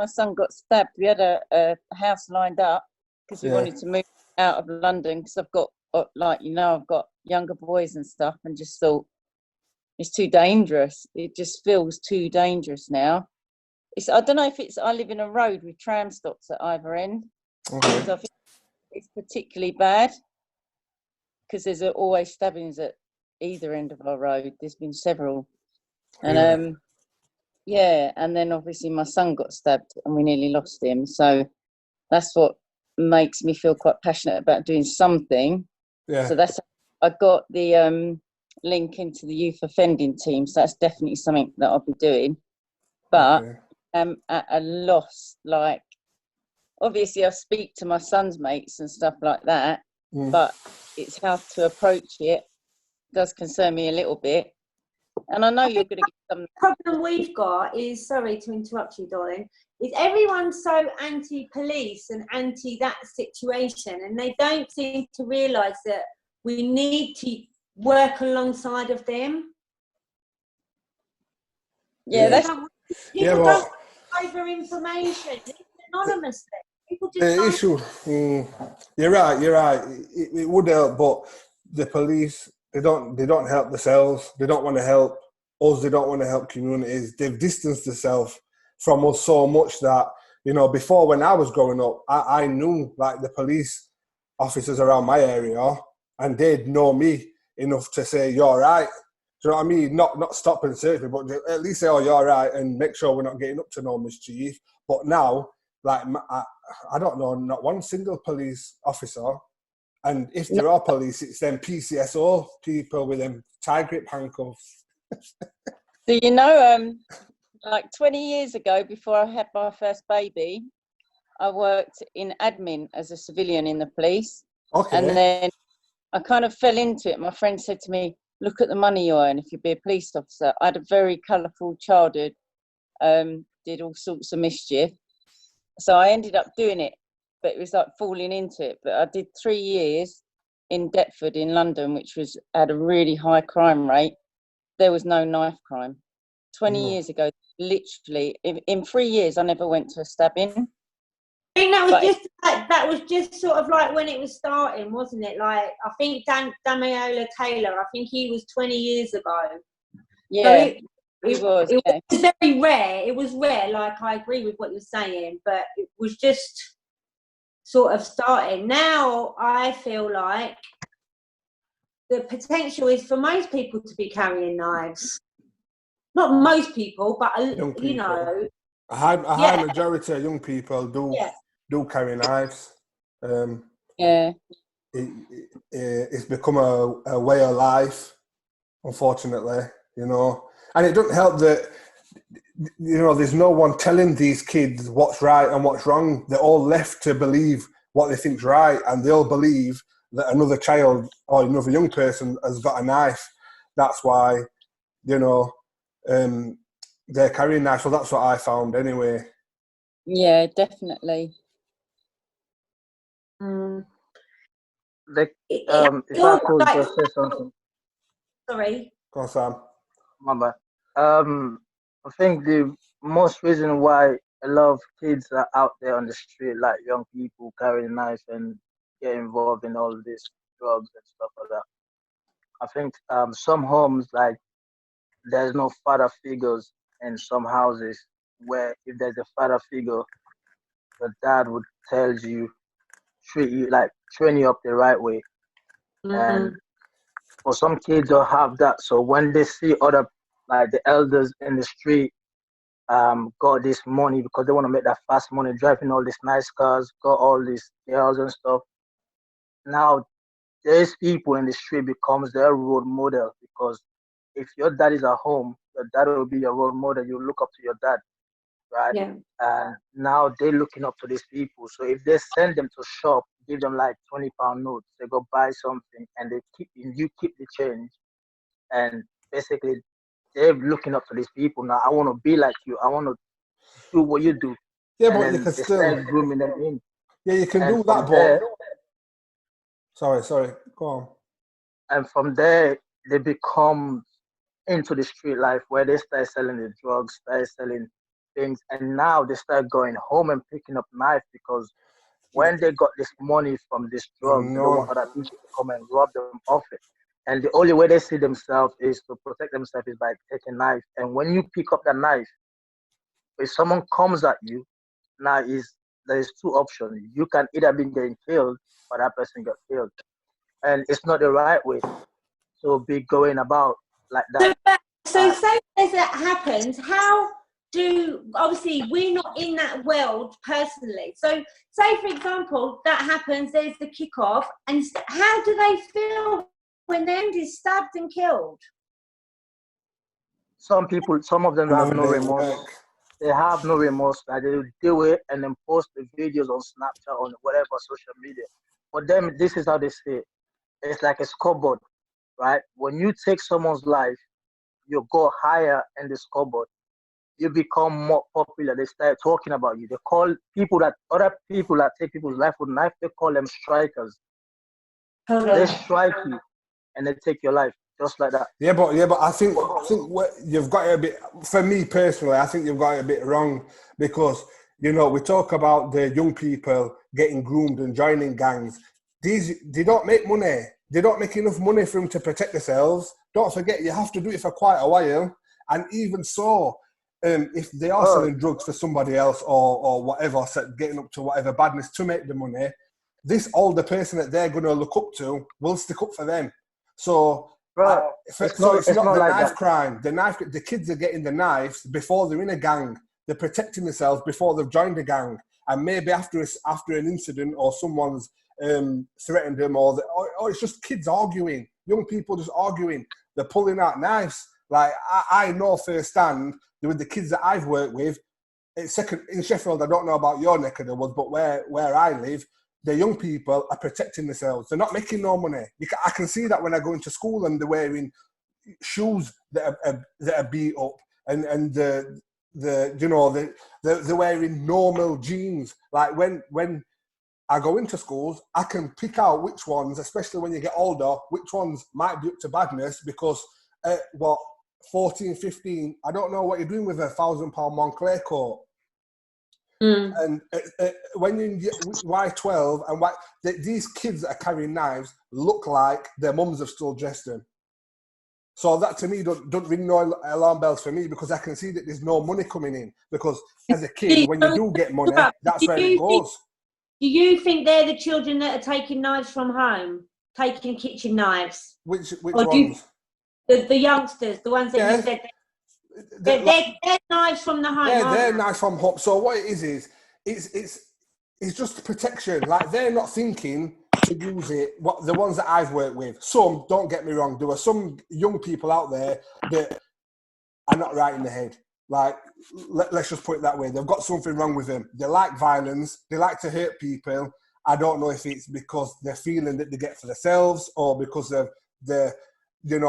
my son got stabbed, we had a house lined up because we wanted to move out of London because I've got, I've got younger boys and stuff, and just thought it's too dangerous. It just feels too dangerous now. I don't know if I live in a road with tram stops at either end. Okay. So I think it's particularly bad because there's always stabbings at either end of our road. There's been several. And and then obviously my son got stabbed and we nearly lost him. So that's what makes me feel quite passionate about doing something. Yeah. So I got the link into the youth offending team. So that's definitely something that I'll be doing. But I'm at a loss. Like, obviously I speak to my son's mates and stuff like that, but it's how to approach it. It does concern me a little bit. And I know you're going to get some. The problem we've got is, sorry to interrupt you, darling, is everyone's so anti-police and anti that situation, and they don't seem to realise that we need to work alongside of them. Yeah, that's. People don't over information anonymously. People just the issue. You're right. It would help, but the police. They don't help themselves. They don't want to help us. They don't want to help communities. They've distanced themselves from us so much that, before when I was growing up, I knew like the police officers around my area, and they'd know me enough to say, "You're right." Do you know what I mean? Not stop and search me, but at least say, "Oh, you're right," and make sure we're not getting up to no mischief. But now, like, I don't know not one single police officer. And if there are police, it's them PCSO people with them tie grip handcuffs. So, like 20 years ago, before I had my first baby, I worked in admin as a civilian in the police. Okay. And then I kind of fell into it. My friend said to me, "Look at the money you earn if you be a police officer." I had a very colourful childhood, did all sorts of mischief. So I ended up doing it. But it was like falling into it. But I did 3 years in Deptford in London, which had a really high crime rate. There was no knife crime. 20 years ago, literally, in 3 years, I never went to a stabbing. I think that was just sort of like when it was starting, wasn't it? Like, I think Damiola Taylor, I think he was 20 years ago. Yeah, so it was very rare. It was rare. Like, I agree with what you're saying, but it was just sort of starting. Now I feel like the potential is for most people to be carrying knives. Not most people, but young people. A high majority of young people do carry knives. It's become a way of life, unfortunately, and it doesn't help that there's no one telling these kids what's right and what's wrong. They're all left to believe what they think's right, and they'll believe that another child or another young person has got a knife. That's why, they're carrying knives. So that's what I found anyway. Yeah, definitely. If I could just say something. Sorry. Go on, Sam. My bad. I think the most reason why a lot of kids are out there on the street, like young people carrying knives and get involved in all this drugs and stuff like that. I think some homes, like, there's no father figures in some houses where if there's a father figure, the dad would tell you, train you up the right way. And for some kids don't have that. So when they see other, like the elders in the street, got this money because they want to make that fast money, driving all these nice cars, got all these girls and stuff. Now, these people in the street becomes their role model, because if your dad is at home, your dad will be your role model. You look up to your dad, right? Yeah. And now they're looking up to these people. So if they send them to shop, give them like £20 notes, they go buy something, and you keep the change, and basically they're looking up to these people. Now I want to be like you. I want to do what you do. Yeah, and but you can still grooming them in. Yeah, you can And do that, but sorry, go on. And from there, they become into the street life where they start selling the drugs, start selling things, and now they start going home and picking up knives because when they got this money from this drugs, they don't want other people to come and rob them of it. And the only way they see themselves is to protect themselves is by taking knife. And when you pick up the knife, if someone comes at you, now there is two options. You can either be getting killed or that person got killed. And it's not the right way to be going about like that. So say as that happens, obviously we're not in that world personally. So say for example, that happens, there's the kickoff, and how do they feel when their end is stabbed and killed? Some of them have no remorse. They have no remorse. Like they do it and then post the videos on Snapchat, on whatever social media. For them, this is how they see it. It's like a scoreboard, right? When you take someone's life, you go higher in the scoreboard. You become more popular. They start talking about you. They call other people that take people's life with knife, they call them strikers. They strike you and they take your life just like that. Yeah, but I think what you've got it a bit. For me personally, I think you've got it a bit wrong because we talk about the young people getting groomed and joining gangs. They don't make money. They don't make enough money for them to protect themselves. Don't forget, you have to do it for quite a while. And even so, if they are selling drugs for somebody else or whatever, getting up to whatever badness to make the money, this older person that they're going to look up to will stick up for them. So, it's not the like knife crime. The kids are getting the knives before they're in a gang. They're protecting themselves before they've joined a gang. And maybe after an incident or someone's threatened them or it's just kids arguing, young people just arguing. They're pulling out knives. Like I know firsthand with the kids that I've worked with. In Sheffield, I don't know about your neck of the woods, but where I live, the young people are protecting themselves. They're not making no money. I can see that when I go into school and they're wearing shoes that are beat up and they're wearing normal jeans. Like when I go into schools, I can pick out which ones, especially when you get older, which ones might be up to badness because 14, 15, I don't know what you're doing with a £1,000 Moncler coat. And when you get Y12 and these kids that are carrying knives look like their mums have still dressed them. So that to me don't ring no alarm bells for me because I can see that there's no money coming in. Because as a kid, when you do get money, that's where it goes. Do you think they're the children that are taking knives from home, taking kitchen knives? Which ones? The youngsters, the ones that you said. They're knives from the home. Yeah, they're knives from home. So what it is it's just protection. Like they're not thinking to use it. The ones that I've worked with, some, don't get me wrong, there are some young people out there that are not right in the head. Like let's just put it that way. They've got something wrong with them. They like violence. They like to hurt people. I don't know if it's because they're feeling that they get for themselves or because of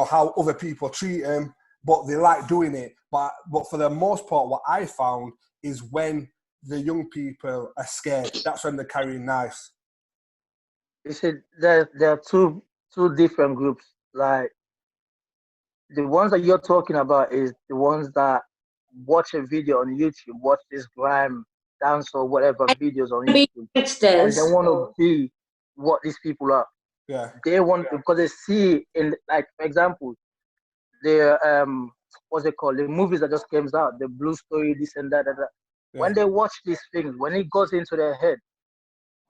how other people treat them. But they like doing it. But for the most part, what I found is when the young people are scared, that's when they're carrying knives. You see, there are two different groups. Like the ones that you're talking about is the ones that watch a video on YouTube, watch this grime dance or whatever videos on YouTube, and they want to be what these people are. Yeah. They want to, because they see in, like, for example, the what's it called? The movies that just came out, the Blue Story, this and that. Yeah. When they watch these things, when it goes into their head,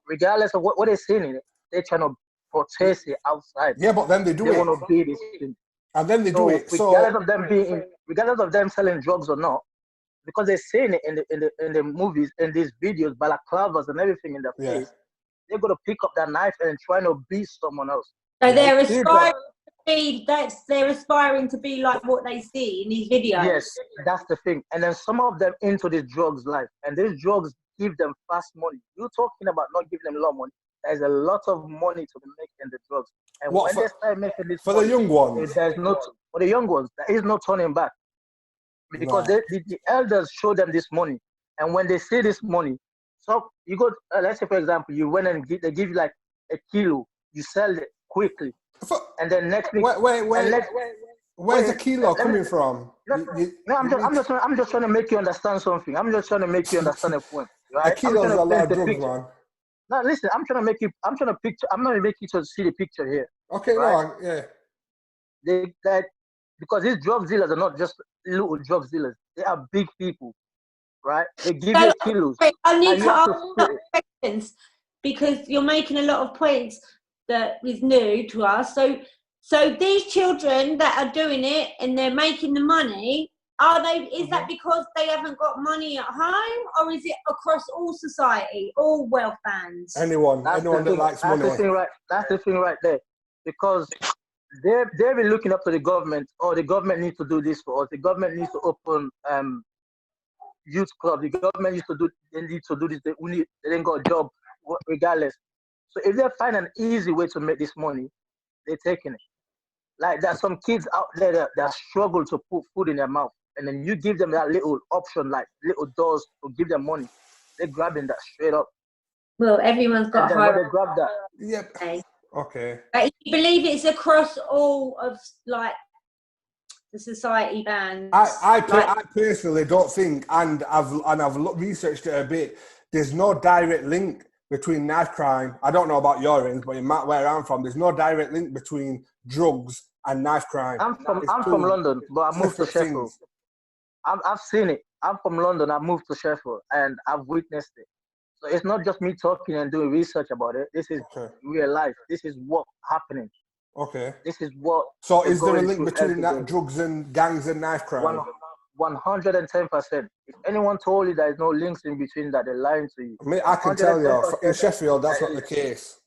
regardless of what they're seeing in it, they're trying to protest it outside. Yeah, but then they do it. They want to be this thing. And then they do it. Regardless of them selling drugs or not, because they're seeing it in the movies, in these videos, balaclavas and everything in their face, they're gonna pick up that knife and try to beat someone else. So they're aspiring to be like what they see in these videos. Yes, that's the thing. And then some of them into this drugs life, and these drugs give them fast money. You're talking about not giving them a lot of money. There's a lot of money to be made in the drugs. And when they start making this for money, the young ones, for the young ones, there is no turning back. Because the elders show them this money. And when they see this money, so you go, let's say, for example, you went and they give you like a kilo, you sell it quickly. And then next week, Where's the kilo coming from? No, I'm just trying to make you understand something. I'm just trying to make you understand a point, A right? kilo's a lot of drugs, man. No, listen, I'm trying to make you to see the picture here. Okay, right? no, yeah. Because these drug dealers are not just little drug dealers. They are big people, right? They give So, you kilos. I need and to you have ask to split it. questions because you're making a lot of points that is new to us. So these children that are doing it and they're making the money, is that because they haven't got money at home, or is it across all society, all wealth bands? Anyone that likes money. That's the thing right there. Because they've been looking up to the government, or the government needs to do this for us. The government needs to open youth club. The government they need to do this. They didn't got a job regardless. So if they find an easy way to make this money, they're taking it. Like there's some kids out there that struggle to put food in their mouth, and then you give them that little option, like little doors to give them money. They're grabbing that straight up. Well, everyone's got a high. They grab that. Yep. Okay. But you believe it's across all of like the society bands? I personally don't think, and I've researched it a bit. There's no direct link between knife crime. I don't know about your ends, but in where I'm from, there's no direct link between drugs and knife crime. I'm from London, but I moved to Sheffield. I've seen it. I'm from London. I moved to Sheffield, and I've witnessed it. So it's not just me talking and doing research about it. This is real life. This is what's happening. Okay. This is what. So is there a link between that drugs and gangs and knife crime? 110%. If anyone told you there's no links in between that, they're lying to you. I can tell you, in Sheffield, that's not the case.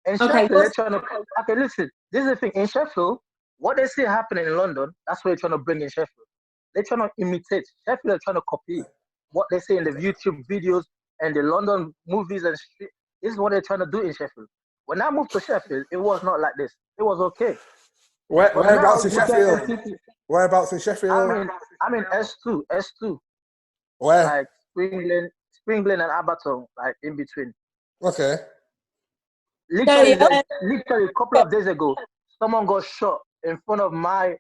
In Sheffield, they're trying to. Okay, listen. This is the thing. In Sheffield, what they see happening in London, that's what they're trying to bring in Sheffield. They're trying to imitate. Sheffield are trying to copy what they say in the YouTube videos and the London movies and shit. This is what they're trying to do in Sheffield. When I moved to Sheffield, it was not like this. It was okay. Whereabouts in Sheffield? Whereabouts in Sheffield? I mean S2. Where? Like Springland and Aberton, like in between. Okay. Literally a couple of days ago, someone got shot in front of my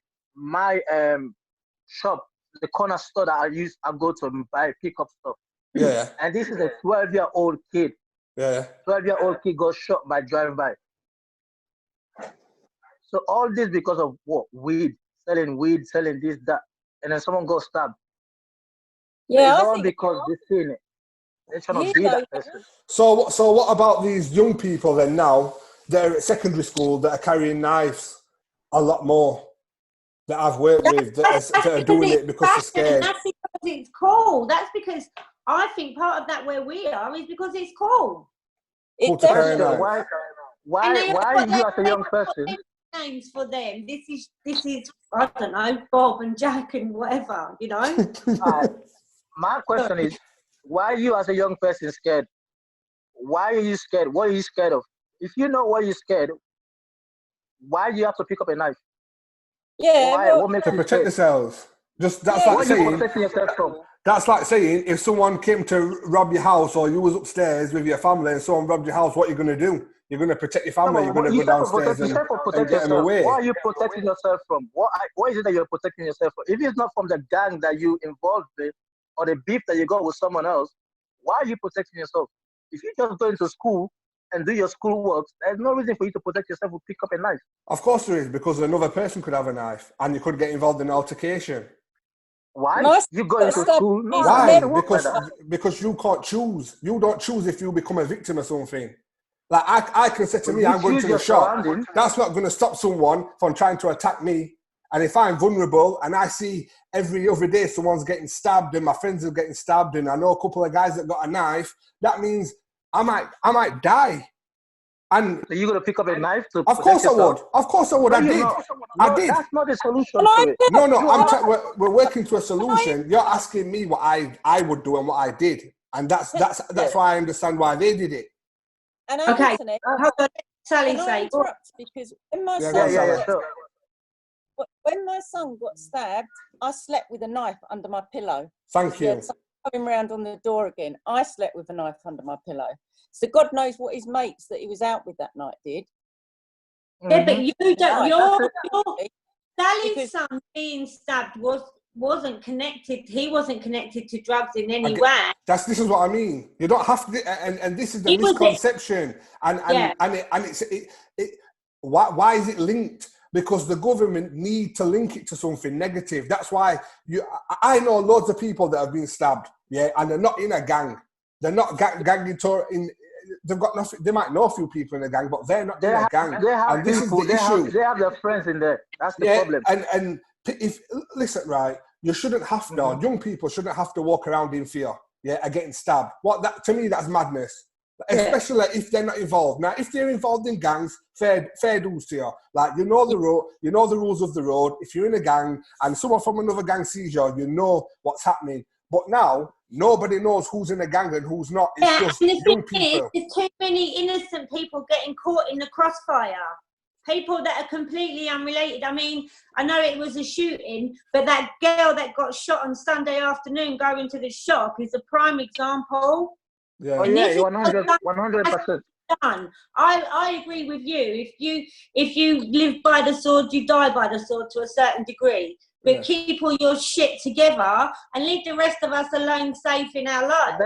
shop, the corner store that I go to pick up stuff. Yeah. And this is a 12-year-old kid. Yeah. 12-year-old kid got shot by drive-by. So all this because of what? Weed, selling this, that. And then someone got stabbed. Yeah, it's all because they're seeing it. They're trying to be that person. So what about these young people then now that are at secondary school that are carrying knives a lot more? That I've worked with that are doing it because they're scared. That's because it's cool. That's because I think part of that where we are is because it's cool. Cool to carry a knife. Why you as a young person? Names for them. This is I don't know, Bob and Jack and whatever, you know. My question is, why are you as a young person scared? Why are you scared? What are you scared of? If you know what you're scared, why do you have to pick up a knife? Yeah, what makes to you protect themselves. That's like saying if someone came to rob your house or you was upstairs with your family and someone robbed your house, what are you going to do? You're going to protect your family. You're going to go downstairs and get them away. What are you protecting yourself from? What is it that you're protecting yourself from? If it's not from the gang that you involved with or the beef that you got with someone else, why are you protecting yourself? If you just go into school and do your school work, there's no reason for you to protect yourself or pick up a knife. Of course there is, because another person could have a knife and you could get involved in an altercation. Why? You go into school? No, why? Because you can't choose. You don't choose if you become a victim or something. Like I can say to me, I'm going to the shop. That's not going to stop someone from trying to attack me. And if I'm vulnerable and I see every other day someone's getting stabbed and my friends are getting stabbed and I know a couple of guys that got a knife, that means I might die. And so you're gonna pick up a knife to? Of course I would. Of course I would. I did. I did. That's not the solution to it. No. We're working to a solution. You're asking me what I would do and what I did, and that's why I understand why they did it. And okay, hold on. Sally say because when my son got stabbed, I slept with a knife under my pillow. Thank you. Coming round on the door again, I slept with a knife under my pillow. So God knows what his mates that he was out with that night did. Yeah, but you don't. Sally's son being stabbed wasn't connected. He wasn't connected to drugs in any way. This is what I mean. You don't have to, and this is the misconception. Why is it linked? Because the government need to link it to something negative. That's why I know loads of people that have been stabbed, yeah, and they're not in a gang. They're not gang in. They've got nothing. They might know a few people in a gang, but they're not in a gang. And this is the issue. They have their friends in there. That's the problem. And if listen, right, you shouldn't have to. Young people shouldn't have to walk around in fear. Yeah, of getting stabbed. To me, that's madness. Especially if they're not involved. Now, if they're involved in gangs, fair dues to you. Like, you know the road, you know the rules of the road. If you're in a gang and someone from another gang sees you, you know what's happening. But now, nobody knows who's in a gang and who's not. It's just young people. There's too many innocent people getting caught in the crossfire. People that are completely unrelated. I mean, I know it was a shooting, but that girl that got shot on Sunday afternoon going to the shop is a prime example. Yeah, 100%. Done. I agree with you. If you live by the sword, you die by the sword to a certain degree. But keep all your shit together and leave the rest of us alone, safe in our lives.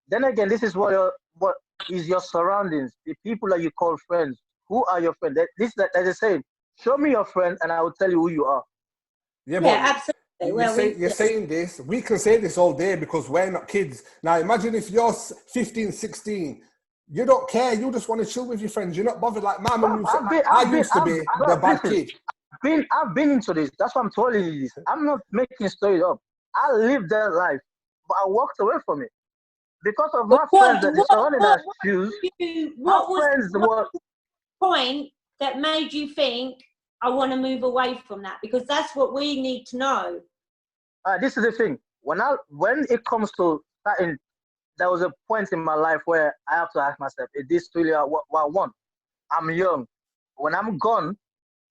Then again, this is what is your surroundings. The people that you call friends. Who are your friends? They're the same. Show me your friend, and I will tell you who you are. Yeah, but absolutely. You're saying this. We can say this all day because we're not kids. Now, imagine if you're 15, 16. You don't care. You just want to chill with your friends. You're not bothered. Like my mum used to be the bad kid. I've been into this. That's why I'm telling you this. I'm not making stories up. I lived that life, but I walked away from it because of my friends that surrounded us. My friends were point that made you think I want to move away from that, because that's what we need to know. This is the thing. When it comes to starting, there was a point in my life where I have to ask myself, is this really what I want? I'm young. When I'm gone,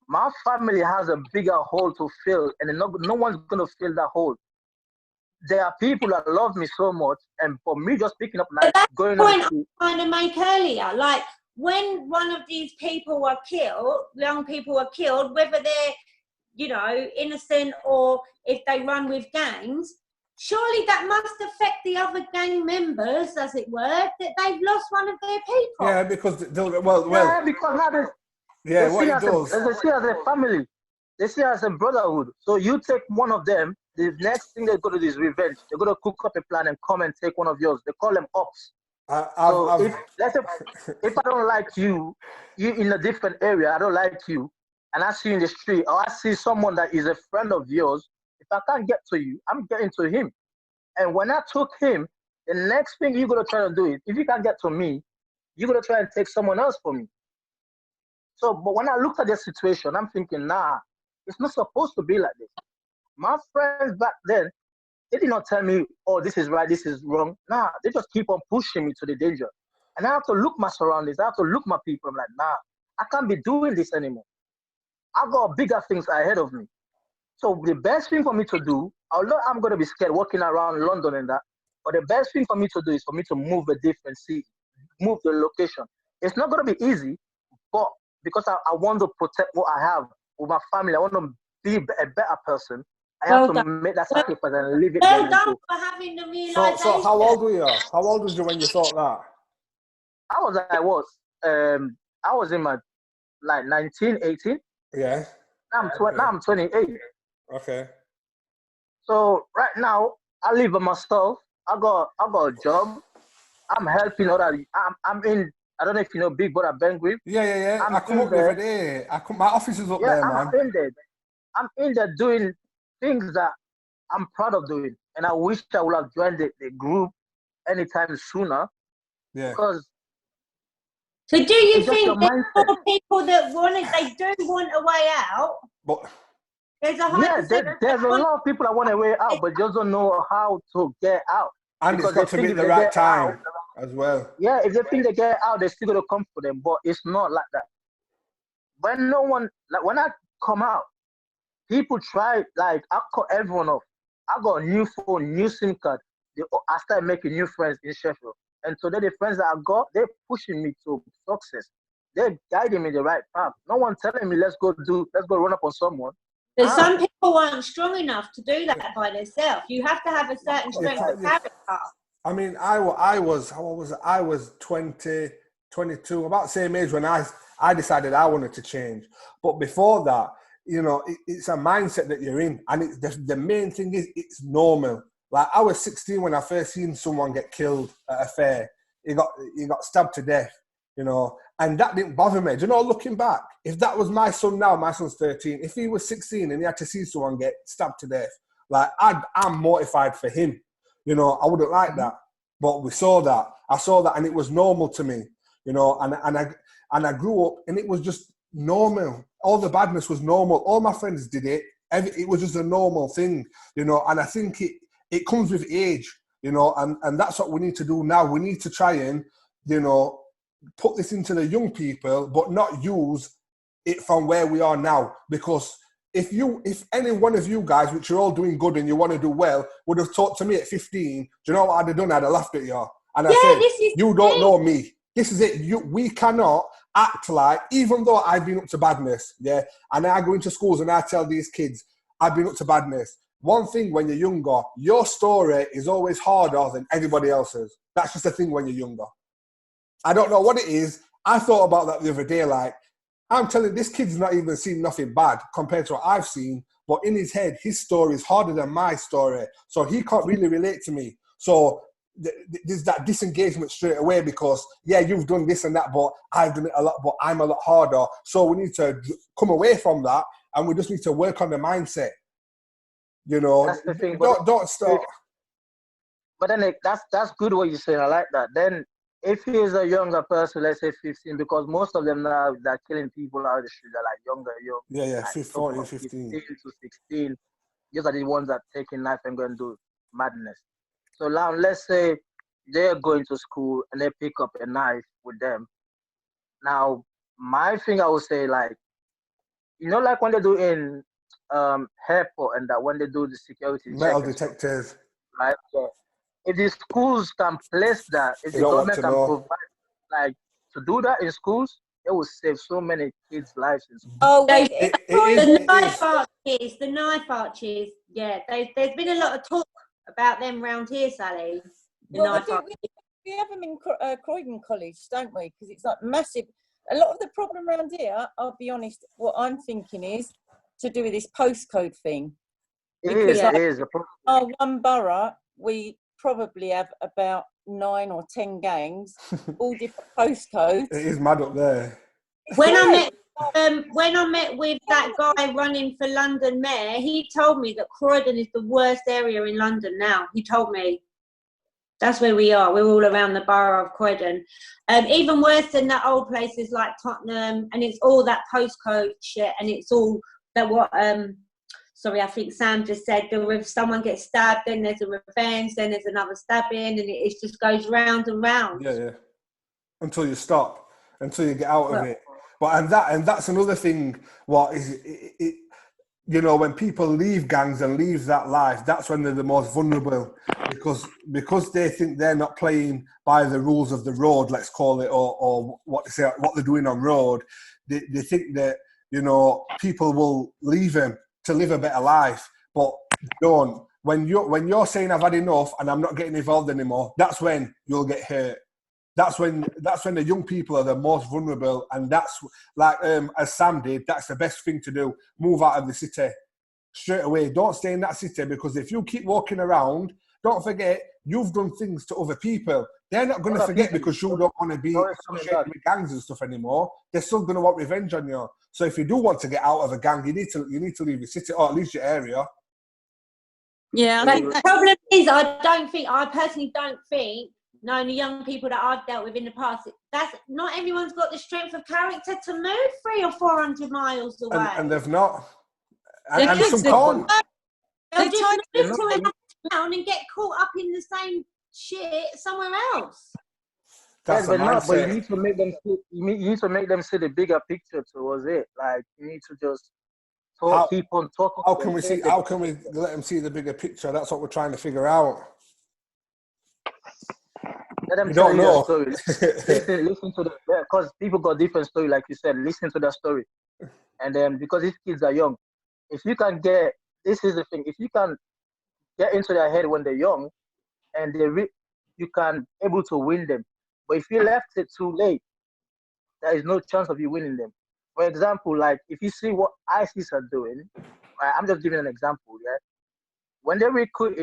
my family has a bigger hole to fill, and no one's going to fill that hole. There are people that love me so much, and for me just picking up and going on. That's the point I'm trying to make earlier. Like, when one of these people were killed, young people were killed, whether they're, innocent or if they run with gangs, surely that must affect the other gang members, as it were, that they've lost one of their people. Yeah, because because now they see as a family. They see as a brotherhood. So you take one of them, the next thing they're going to do is revenge. They're going to cook up a plan and come and take one of yours. They call them ops. If I don't like you in a different area, I don't like you, and I see you in the street, or I see someone that is a friend of yours, if I can't get to you, I'm getting to him. And when I took him, the next thing you're going to try to do is, if you can't get to me, you're going to try and take someone else from me. So, but when I looked at the situation, I'm thinking, nah, it's not supposed to be like this. My friends back then, they did not tell me, oh, this is right, this is wrong. Nah, they just keep on pushing me to the danger. And I have to look my surroundings. I have to look my people. I'm like, nah, I can't be doing this anymore. I've got bigger things ahead of me. So the best thing for me to do, although I'm going to be scared walking around London and that, but the best thing for me to do is for me to move a different city, move the location. It's not going to be easy, but because I want to protect what I have with my family, I want to be a better person. I have to make that sacrifice and leave it. Well done for having the realization. So how old were you? How old was you when you thought that? I was in my 19, 18. Yeah. Now I'm 28. Okay. So right now I live by myself. I got a job. I'm helping others. I'm in. I don't know if you know Big Brother Bengry. Yeah. I come up there every day. My office is up there, man. I'm in there doing things that I'm proud of doing, and I wish I would have joined the group anytime sooner. Yeah. Because. So do you think there's more people that they do want a way out? But there's a lot of people that want a way out, but just don't know how to get out. And it's got to be the right time as well. Yeah, if they think they get out, they're still gonna come for them, but it's not like that. When when I come out, people try, I cut everyone off. I got a new phone, new SIM card. I started making new friends in Sheffield. And today the friends that I got, they're pushing me to success. They're guiding me the right path. No one telling me, let's go run up on someone. But some people aren't strong enough to do that by themselves. You have to have a certain strength of character. I mean, I was 20, 22, about the same age when I decided I wanted to change. But before that, you know, it's a mindset that you're in. And the main thing is it's normal. Like, I was 16 when I first seen someone get killed at a fair. He got stabbed to death, you know, and that didn't bother me. Do you know, looking back, if that was my son now, my son's 13, if he was 16 and he had to see someone get stabbed to death, like, I'm mortified for him. You know, I wouldn't like that. But we saw that. I saw that, and it was normal to me, you know, and I grew up, and it was just normal. All the badness was normal. All my friends did it. It was just a normal thing, you know, and I think it comes with age, you know, and that's what we need to do now. We need to try and, you know, put this into the young people, but not use it from where we are now. Because if any one of you guys, which are all doing good and you want to do well, would have talked to me at 15, do you know what I'd have done? I'd have laughed at you. And I said, you don't know me. This is it. We cannot act like, even though I've been up to badness, yeah, and I go into schools and I tell these kids, I've been up to badness. One thing when you're younger, your story is always harder than everybody else's. That's just a thing when you're younger. I don't know what it is. I thought about that the other day. Like, I'm telling this kid's not even seen nothing bad compared to what I've seen, but in his head, his story is harder than my story. So he can't really relate to me. So there's that disengagement straight away because, yeah, you've done this and that, but I've done it a lot, but I'm a lot harder. So we need to come away from that, and we just need to work on the mindset. You know, that's the thing, don't start. But then that's good what you say. I like that. Then if he is a younger person, let's say 15, because most of them now that are killing people out of the street are like younger. Yeah, like 14, 15 to 16. These are the ones that take a knife and go and do madness. So now let's say they're going to school and they pick up a knife with them. Now, my thing I would say, like, you know, like when they do in airport and that when they do the security metal check detectors, right? So if the schools can place that, if the government can provide, like, to do that in schools, it will save so many kids' lives in school. Oh, the knife arches. Yeah, there's been a lot of talk about them around here, Sally. We have them in Croydon College, don't we? Because it's like massive. A lot of the problem around here, I'll be honest, what I'm thinking is to do with this postcode thing. It is a problem. Our one borough, we probably have about 9 or 10 gangs, all different postcodes. It is mad up there. When I met with that guy running for London Mayor, he told me that Croydon is the worst area in London now. He told me that's where we are. We're all around the borough of Croydon. Even worse than that old places like Tottenham, and it's all that postcode shit, and it's all that what I think Sam just said, that if someone gets stabbed, then there's a revenge, then there's another stabbing, and it just goes round and round. Yeah. Until you stop, until you get out of it. But that's another thing. What is it? You know, when people leave gangs and leave that life, that's when they're the most vulnerable, because they think they're not playing by the rules of the road, let's call it, or what they're doing on road. They think that, you know, people will leave them to live a better life, but don't. When you're saying I've had enough and I'm not getting involved anymore, that's when you'll get hurt. That's when the young people are the most vulnerable, and that's like as Sam did. That's the best thing to do. Move out of the city straight away. Don't stay in that city, because if you keep walking around, don't forget you've done things to other people. They're not going to forget because you don't want to be associated with gangs and stuff anymore. They're still going to want revenge on you. So if you do want to get out of a gang, you need to leave the city, or at least your area. Yeah, but the problem is, I personally don't think, knowing the young people that I've dealt with in the past, that's not everyone's got the strength of character to move 300 or 400 miles away. And they've not. And some can't. They'll just move to another town and get caught up in the same shit somewhere else. That's but you need to make them see. You need to make them see the bigger picture towards it. Like, you need to just keep on talking. How can we let them see the bigger picture? That's what we're trying to figure out. Let them tell you their story. listen to because people got different story, like you said. Listen to their story, and then because these kids are young, if you can get, this is the thing, if you can get into their head when they're young, and you can able to win them. But if you left it too late, there is no chance of you winning them. For example, like if you see what ISIS are doing, right, I'm just giving an example, yeah. When they recruit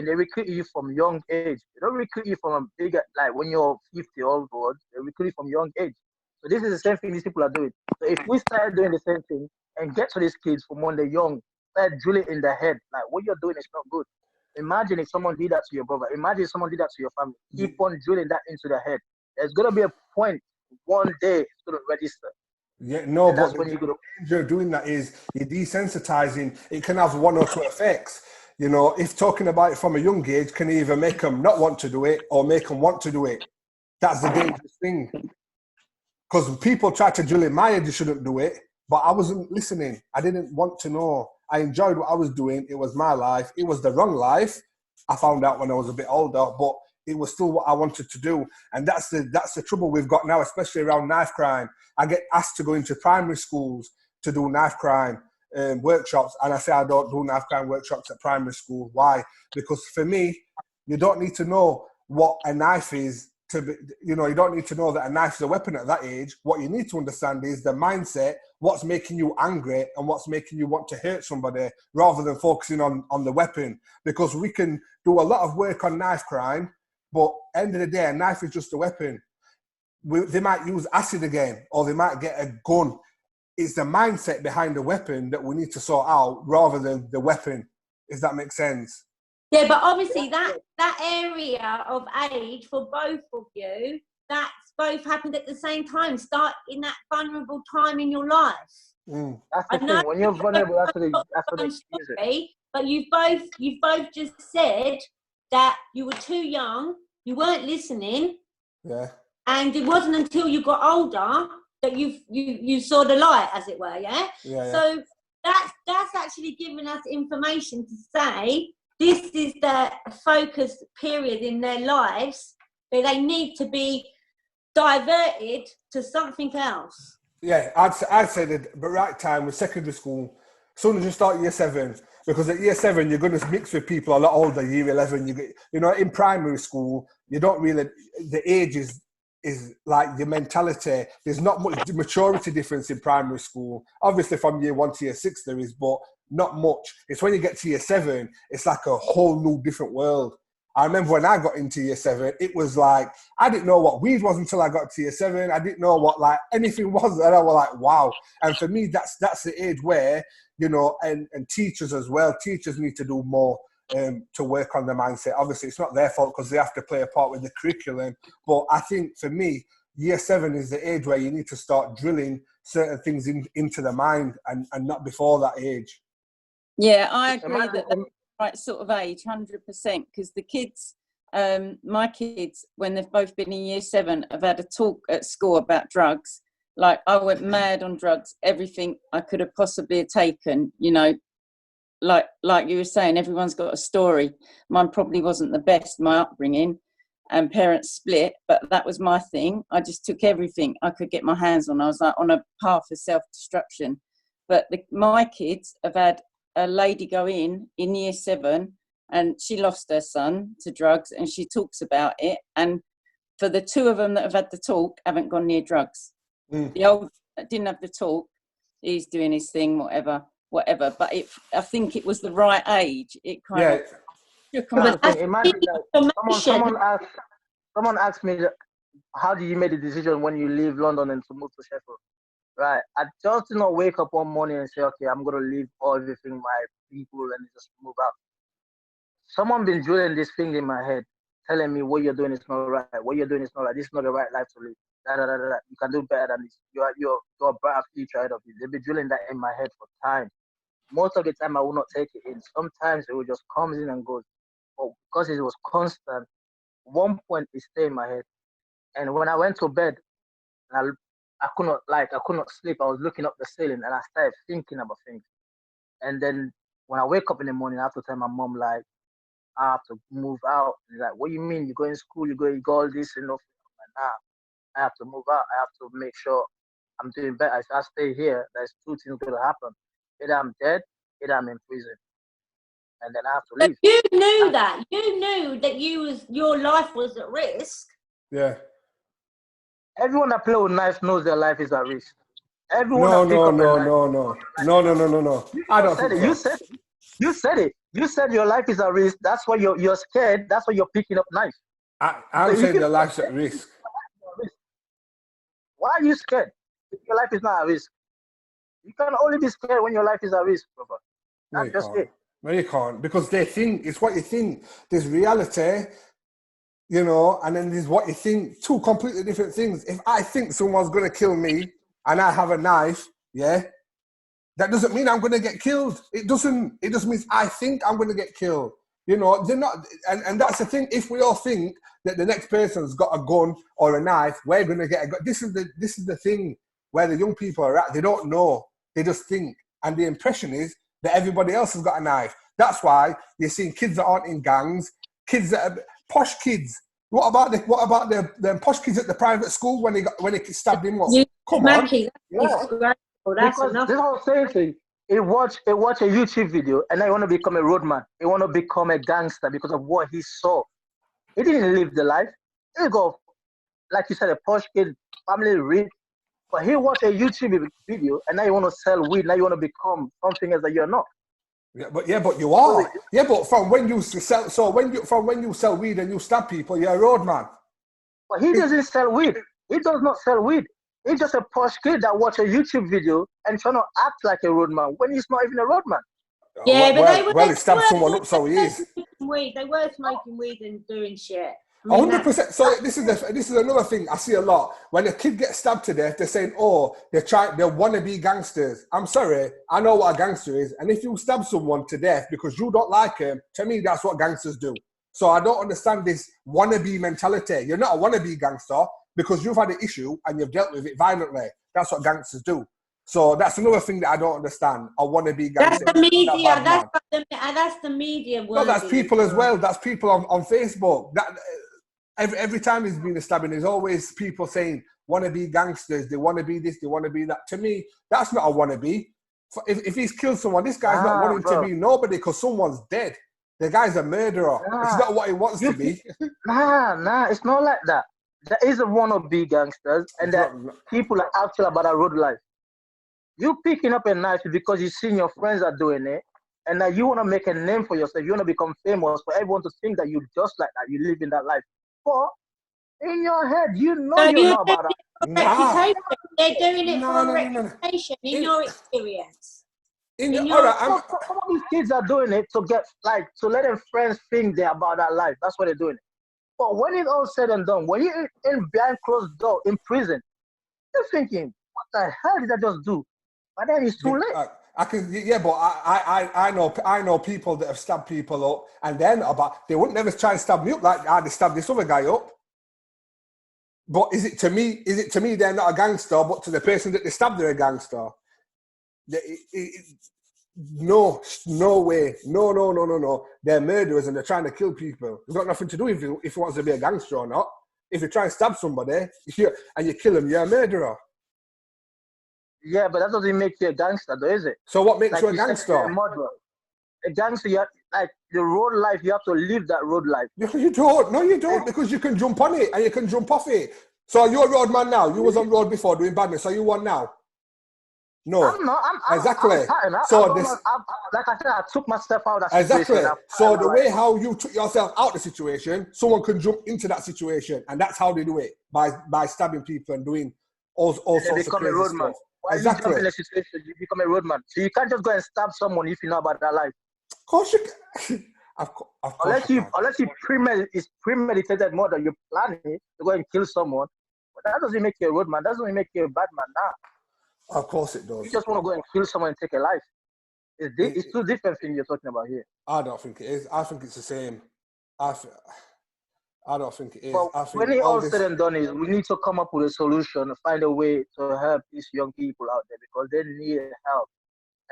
you from young age. They don't recruit you from a bigger, like when you're 50 old, they recruit you from young age. So this is the same thing these people are doing. So if we start doing the same thing and get to these kids from when they're young, start drilling in their head, like what you're doing is not good. Imagine if someone did that to your brother. Imagine if someone did that to your family. Keep on drilling that into their head. There's gonna be a point one day it's gonna register. Yeah, no, And but that's when you're gonna. the danger of doing that is you're desensitizing. It can have one or two effects. You know, if talking about it from a young age can either make them not want to do it or make them want to do it. That's the dangerous thing. Because people try to drill in my head, you shouldn't do it, but I wasn't listening. I didn't want to know. I enjoyed what I was doing. It was my life. It was the wrong life. I found out when I was a bit older, but it was still what I wanted to do. And that's the trouble we've got now, especially around knife crime. I get asked to go into primary schools to do knife crime workshops, and I say I don't do knife crime workshops at primary school. Why? Because for me, you don't need to know what a knife is to be, you don't need to know that a knife is a weapon at that age. What you need to understand is the mindset, what's making you angry and what's making you want to hurt somebody, rather than focusing on the weapon. Because we can do a lot of work on knife crime, but end of the day, a knife is just a weapon. They might use acid again, or they might get a gun. It's the mindset behind the weapon that we need to sort out rather than the weapon. Does that make sense? Yeah, but obviously that area of age for both of you, that's both happened at the same time. Start in that vulnerable time in your life. That's the thing. When you're vulnerable, that's what they use it. But you've both just said that you were too young, you weren't listening. Yeah. And it wasn't until you got older that you saw the light, as it were, yeah? Yeah. So that's actually giving us information to say this is the focus period in their lives where they need to be diverted to something else. Yeah, I'd say that the right time with secondary school, as soon as you start year 7, because at year 7 you're going to mix with people a lot older. Year 11, in primary school you don't really, the age is like your mentality. There's not much maturity difference in primary school. Obviously from year 1 to year 6 there is, but not much. It's when you get to year 7, it's like a whole new different world. I remember when I got into year 7, it was like, I didn't know what weed was until I got to year 7. I didn't know what like anything was. And I was like, wow. And for me, that's the age where, and teachers as well, teachers need to do more to work on the mindset. Obviously, it's not their fault because they have to play a part with the curriculum. But I think for me, year 7 is the age where you need to start drilling certain things into the mind and not before that age. Yeah, I agree that that's the right sort of age, 100%, because the kids, my kids, when they've both been in year 7, have had a talk at school about drugs. Like, I went mad on drugs, everything I could have possibly taken, like you were saying, everyone's got a story. Mine probably wasn't the best, my upbringing, and parents split, but that was my thing. I just took everything I could get my hands on. I was like on a path of self-destruction. But my kids have had a lady go in year 7, and she lost her son to drugs, and she talks about it. And for the 2 of them that have had the talk, haven't gone near drugs. The old that didn't have the talk, he's doing his thing, whatever. But I think it was the right age. It kind of shook them up. Imagine that someone asked me, how do you make the decision when you leave London and to move to Sheffield? Right. I just did not wake up one morning and say, okay, I'm going to leave everything, my people, and just move out. Someone been drilling this thing in my head, telling me what you're doing is not right. What you're doing is not right. This is not the right life to live. You can do better than this. You're a brighter future ahead of you. They've been drilling that in my head for time. Most of the time, I will not take it in. Sometimes it will just comes in and goes. But because it was constant, one point it stayed in my head. And when I went to bed, I could not sleep. I was looking up the ceiling and I started thinking about things. And then when I wake up in the morning, I have to tell my mom, like, I have to move out. She's like, what do you mean? You go in school, you go all this and nothing. I'm like, nah, I have to move out. I have to make sure I'm doing better. If I stay here, there's 2 things going to happen. Either I'm dead, either I'm in prison, and then I have to But leave. you knew that. You knew that your life was at risk. Yeah. Everyone that play with knife knows their life is at risk. Everyone No, that pick no, up a no, knife. no, no. No, no, no, no, no. I don't think so. You said it. You said it. You said your life is at risk. That's why you're scared. That's why you're picking up knife. I'm saying their life's at risk. Why are you scared? If your life is not at risk. You can only be scared when your life is at risk, brother. No, you That's just can't. it. No, you can't. Because they think, it's what you think. There's reality, you know, and then there's what you think. Two completely different things. If I think someone's going to kill me and I have a knife, yeah, that doesn't mean I'm going to get killed. It doesn't. It just means I think I'm going to get killed. You know, they're not, and that's the thing. If we all think that the next person's got a gun or a knife, we're going to get a gun. This is the thing where the young people are at. They don't know. They just think, and the impression is that everybody else has got a knife. That's why you're seeing kids that aren't in gangs, kids that are posh kids. What about the posh kids at the private school when they stabbed him up? Come on. Yeah. That's because enough. this whole same thing. He watch a YouTube video and I want to become a roadman. He want to become a gangster because of what he saw. He didn't live the life. He go, like you said, a posh kid, family rich. But he watched a YouTube video and now you want to sell weed. Now you want to become something else that you're not. Yeah, but you are. Yeah, but from when you sell weed and you stab people, you're a roadman. But he doesn't sell weed. He does not sell weed. He's just a posh kid that watch a YouTube video and trying to act like a roadman when he's not even a roadman. Yeah, but he stabbed someone up, so he is. They were smoking weed and doing shit. 100%. So this is another thing I see a lot. When a kid gets stabbed to death, they're saying, "Oh, they want to be gangsters." I'm sorry, I know what a gangster is, and if you stab someone to death because you don't like him, to me that's what gangsters do. So I don't understand this wannabe mentality. You're not a wannabe gangster because you've had an issue and you've dealt with it violently. That's what gangsters do. So that's another thing that I don't understand. I want to be gangster. That's the media. That's the media. No, that's people as well. That's people on Facebook. Every time there's been a stabbing, there's always people saying, want to be gangsters, they want to be this, they want to be that. To me, that's not a wannabe. If he's killed someone, this guy's not wanting to be nobody because someone's dead. The guy's a murderer. It's not what he wants to be. Nah, it's not like that. There is a wannabe gangsters and that people are actual about a road life. You picking up a knife because you've seen your friends are doing it, and now you want to make a name for yourself. You want to become famous for everyone to think that you just like that. You live in that life. But in your head, you know you're not about that. Reputation. They're doing it for a reputation. In your experience. Some of these kids are doing it to get to let their friends think they're about that life. That's what they're doing. But when it's all said and done, when you're in behind closed door in prison, you're thinking, what the hell did I just do? But then it's too late. But I know people that have stabbed people up, and then they wouldn't never try and stab me up like they stabbed this other guy up. But is it to me they're not a gangster, but to the person that they stabbed they're a gangster? No way. No. They're murderers and they're trying to kill people. It's got nothing to do with if he wants to be a gangster or not. If you try and stab somebody and you kill him, you're a murderer. Yeah, but that doesn't make you a gangster, though, is it? So what makes you a gangster? A gangster, you have, the road life, you have to live that road life. No, you don't. No, you don't, because you can jump on it and you can jump off it. So you're a road man now. You was on road before doing badness. So you won now? No. I'm not. Exactly. Like I said, I took myself out of that situation. Exactly. So the way how you took yourself out of the situation, someone can jump into that situation, and that's how they do it, by stabbing people and doing all sorts of crazy stuff. Why you jump in a situation, you become a roadman. So you can't just go and stab someone if you know about that life. Of course you can. Of course unless you premeditated murder, you're planning to go and kill someone. But that doesn't make you a roadman. That doesn't make you a bad man now. Of course it does. You just want to go and kill someone and take a life. It's two different things you're talking about here. I don't think it is. I think it's the same. I don't think it is. Well, when it all said and done is, we need to come up with a solution, find a way to help these young people out there because they need help.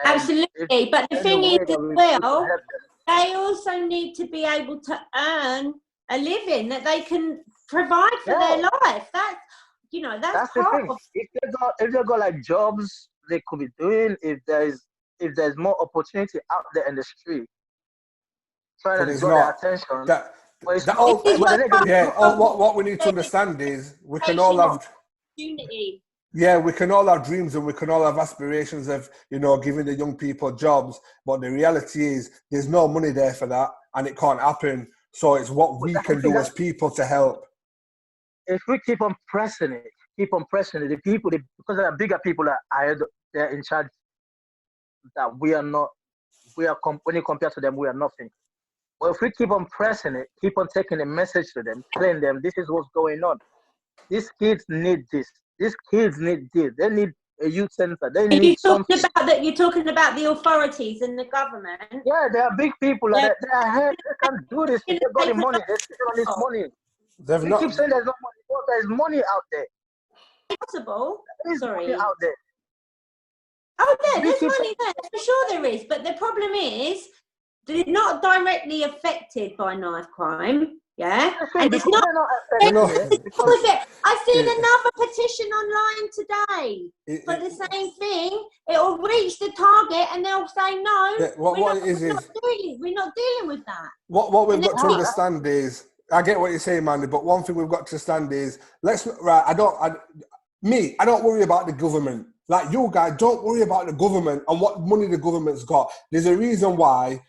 And absolutely, but the thing is as well, they also need to be able to earn a living that they can provide for their life. That's part of. If they got like jobs they could be doing, if if there's more opportunity out there in the street, trying But to it's draw their not. attention. That But it's that not. all. This is But what they're gonna Yeah. What we need to There's understand is we can all education have. opportunity. Yeah, we can all have dreams and we can all have aspirations of, giving the young people jobs. But the reality is there's no money there for that and it can't happen. So it's what we can do as people to help. if we keep on pressing it, the people, because there are bigger people that are they're in charge, that we are not, when you compare to them, we are nothing. But if we keep on pressing it, keep on taking the message to them, telling them this is what's going on. These kids need this. These kids need this. They need a youth center. They need something. You're talking about the authorities and the government. Yeah, there are big people like that. They are here. They can do this. They got the money. They're sitting on this money. They've We not. keep saying there's no money. Well, there's money out there. Possible. There's Sorry. money out there. Oh, there's money there. For sure there is. But the problem is, they're not directly affected by knife crime. Yeah, and it's not. I've seen another petition online today for the same thing. It'll reach the target, and they'll say no. Yeah, we're not dealing with that. What we've got to understand is, I get what you're saying, Mandy, but one thing we've got to understand is, I don't worry about the government. Like you guys, don't worry about the government and what money the government's got. There's a reason why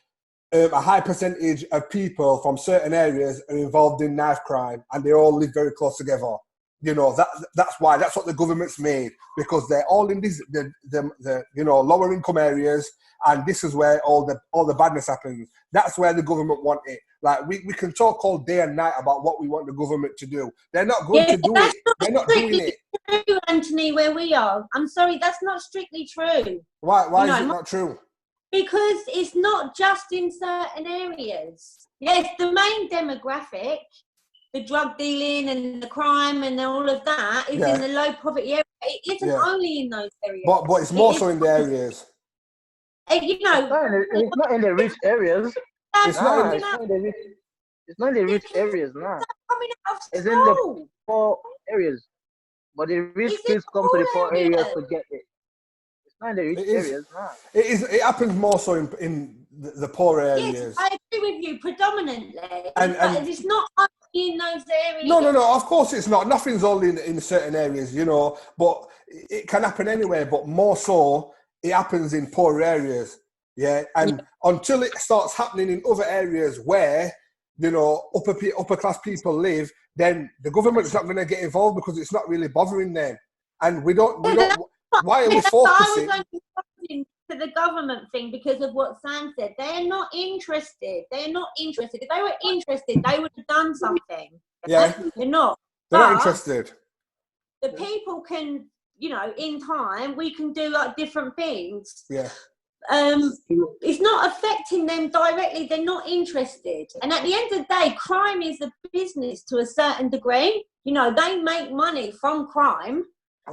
a high percentage of people from certain areas are involved in knife crime and they all live very close together. That's why. That's what the government's made, because they're all in the lower income areas, and this is where all the badness happens. That's where the government want it. Like we can talk all day and night about what we want the government to do. They're not going to do it. They're not doing it. True, Anthony, where we are. I'm sorry, that's not strictly true. Why is it not true? Because it's not just in certain areas. Yes, the main demographic, the drug dealing and the crime and all of that is in the low poverty area. It isn't only in those areas. But it's more so in the areas. It's not in the rich areas. It's not in the rich areas, no. It's in the poor areas. But the rich kids come to the poor areas to get it. It's not in the rich areas, no. It happens more so in the poor areas. Yes, I agree with you, predominantly. But it's not only in those areas. No, of course it's not. Nothing's only in certain areas, but it can happen anywhere, but more so it happens in poor areas. Yeah, and until it starts happening in other areas where, upper class people live, then the government's not going to get involved because it's not really bothering them. And we don't. Why are we focusing? I was only to the government thing because of what Sam said. They're not interested. If they were interested, they would have done something. Yeah, they're not. They're not interested. The people can, in time, we can do like different things. Yeah. It's not affecting them directly. They're not interested. And at the end of the day, crime is a business to a certain degree. They make money from crime.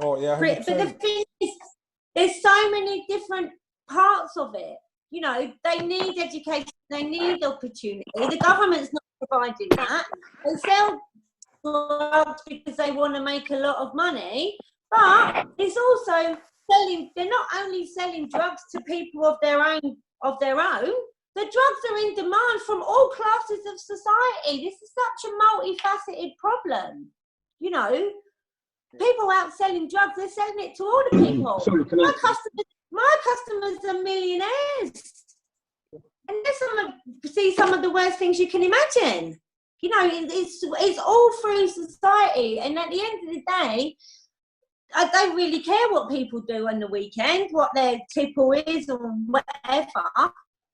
Oh yeah. 100%. But the thing is, there's so many different parts of it. They need education. They need opportunity. The government's not providing that. They sell drugs because they want to make a lot of money, but it's also they're not only selling drugs to people of their own. The drugs are in demand from all classes of society. This is such a multifaceted problem. People out selling drugs, they're selling it to all the people. My customers are millionaires. And see some of the worst things you can imagine. It's all through society. And at the end of the day, I don't really care what people do on the weekend, what their tipple is or whatever,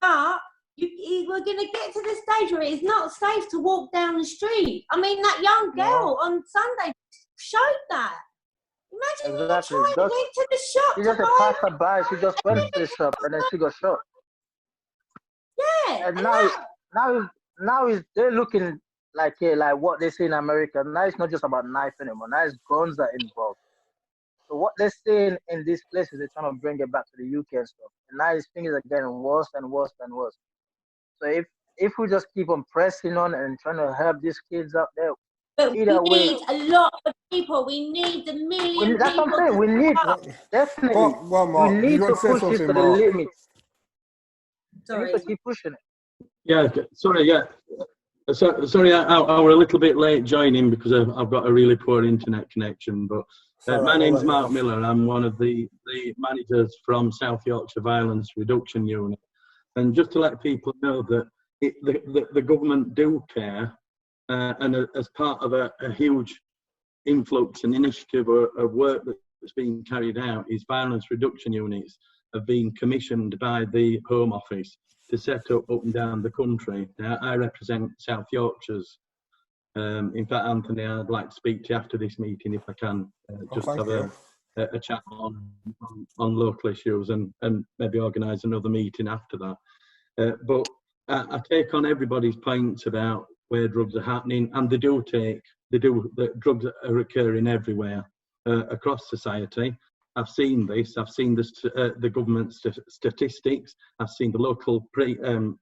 but we're going to get to the stage where it's not safe to walk down the street. I mean, that young girl on Sunday showed that. Imagine you trying to get to the shop. She just passed her by. She just went to the shop and then she got shot. Yeah. And now they're looking like what they say in America. Now it's not just about knife anymore. Now it's guns that are involved. So what they're saying in these places, they're trying to bring it back to the UK and stuff. And now these things are getting worse and worse and worse. So if we just keep on pressing on and trying to help these kids out there, but we need a lot of people. We need the million that's people. What I'm saying. We need definitely. Well, Mark, we need to push it to the limit. Sorry. You keep pushing it. Yeah, sorry, yeah. Sorry, I was a little bit late joining because I've got a really poor internet connection. But my name's Mark Miller. I'm one of the managers from South Yorkshire Violence Reduction Unit. And just to let people know that the government do care, and as part of a huge influx and initiative of work that's being carried out, is violence reduction units have been commissioned by the Home Office to set up and down the country. Now, I represent South Yorkshire's. In fact, Anthony, I'd like to speak to you after this meeting if I can, just have a chat on local issues and maybe organise another meeting after that. But I take on everybody's points about where drugs are happening, and the drugs are occurring everywhere across society. I've seen this. I've seen the government statistics. I've seen the local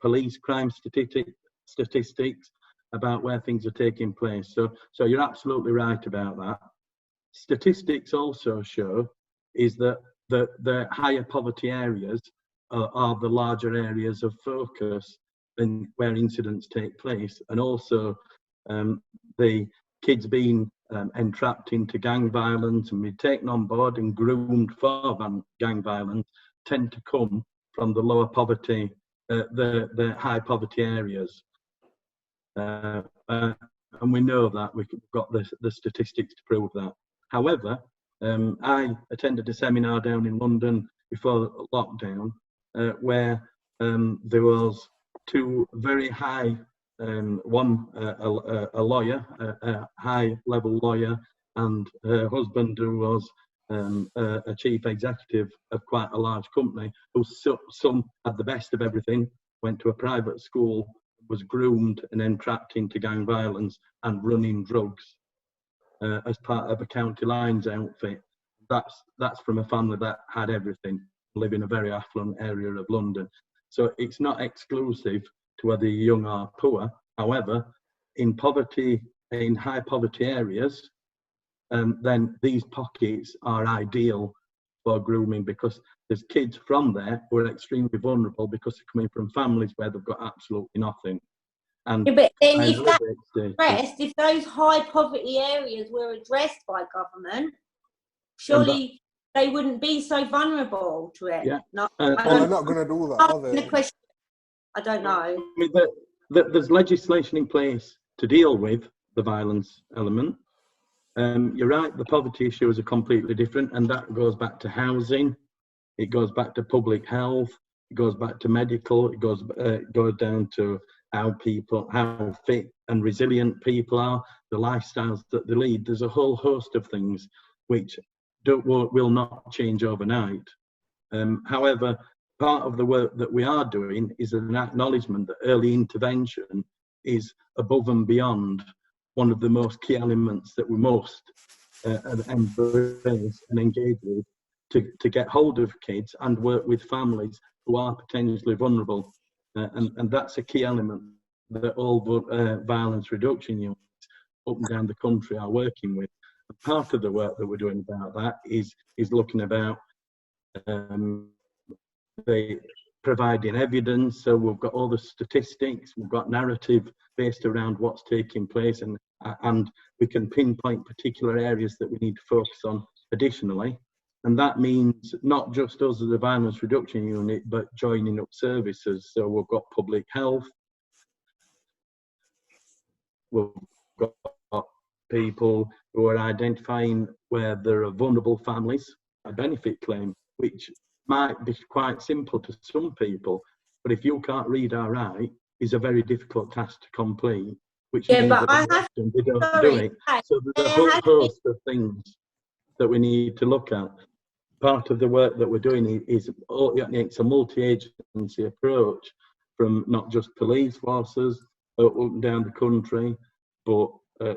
police crime statistics about where things are taking place. So you're absolutely right about that. Statistics also show is that the higher poverty areas are the larger areas of focus and where incidents take place, and also the kids being entrapped into gang violence and be taken on board and groomed for gang violence tend to come from the lower poverty, the high poverty areas. And we know that, we've got the statistics to prove that. However, I attended a seminar down in London before lockdown where there was two very high, one a lawyer, a high level lawyer, and her husband who was a chief executive of quite a large company, whose son had the best of everything, went to a private school, was groomed and entrapped into gang violence and running drugs as part of a county lines outfit. That's from a family that had everything, live in a very affluent area of London. So it's not exclusive to whether you're young or poor. However, in high poverty areas, then these pockets are ideal for grooming, because there's kids from there who are extremely vulnerable because they're coming from families where they've got absolutely nothing. And yeah, but then if those high poverty areas were addressed by government, surely they wouldn't be so vulnerable to it. Yeah. Well, they're not going to do that, are they? I don't know. I mean, there's legislation in place to deal with the violence element. You're right, the poverty issue is completely different, and that goes back to housing, it goes back to public health, it goes back to medical, it goes down to how fit and resilient people are, the lifestyles that they lead. There's a whole host of things which will not change overnight. However, part of the work that we are doing is an acknowledgement that early intervention is above and beyond one of the most key elements that we must embrace and engage with to get hold of kids and work with families who are potentially vulnerable. And that's a key element that all violence reduction units up and down the country are working with. And part of the work that we're doing about that is looking about providing evidence. So we've got all the statistics, we've got narrative based around what's taking place, and we can pinpoint particular areas that we need to focus on additionally. And that means not just us as a violence reduction unit, but joining up services. So we've got public health, we've got people who are identifying where there are vulnerable families, a benefit claim, which might be quite simple to some people, but if you can't read or write, is a very difficult task to complete, which means that often they don't do it. So there's a whole host of things that we need to look at. Part of the work that we're doing is it's a multi-agency approach from not just police forces up and down the country, but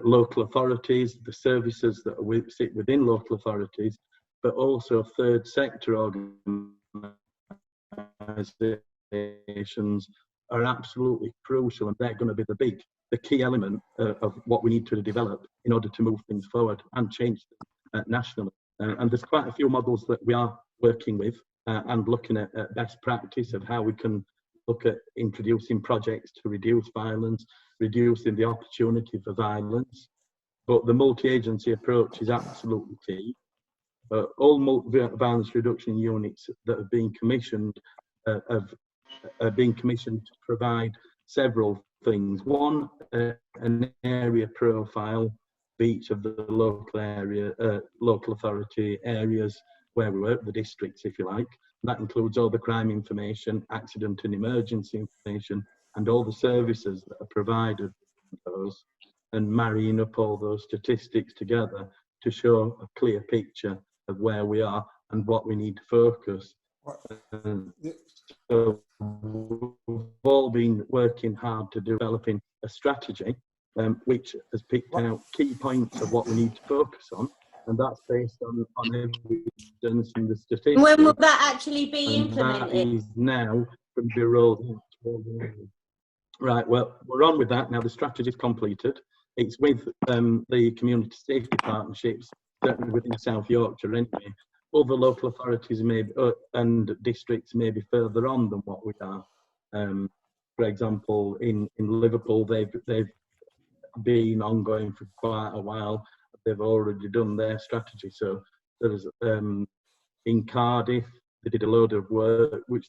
local authorities, the services that sit within local authorities, but also third sector organisations are absolutely crucial, and they're going to be the key element of what we need to develop in order to move things forward and change them nationally. And there's quite a few models that we are working with and looking at best practice of how we can look at introducing projects to reduce violence, reducing the opportunity for violence. But the multi-agency approach is absolutely key. All violence reduction units that have been commissioned have been commissioned to provide several things. One, an area profile for each of the local authority areas where we work, the districts, if you like. That includes all the crime information, accident and emergency information, and all the services that are provided with those, and marrying up all those statistics together to show a clear picture of where we are and what we need to focus. So we've all been working hard to developing a strategy which has picked out key points of what we need to focus on, and that's based on evidence and the statistics. When will that actually be and implemented? That is now going to be rolled out. Right, well, we're on with that now. The strategy is completed. It's with the community safety partnerships, certainly within South Yorkshire anyway. Other local authorities and districts may be further on than what we are. For example, in Liverpool, they've been ongoing for quite a while. They've already done their strategy. So there's in Cardiff, they did a load of work which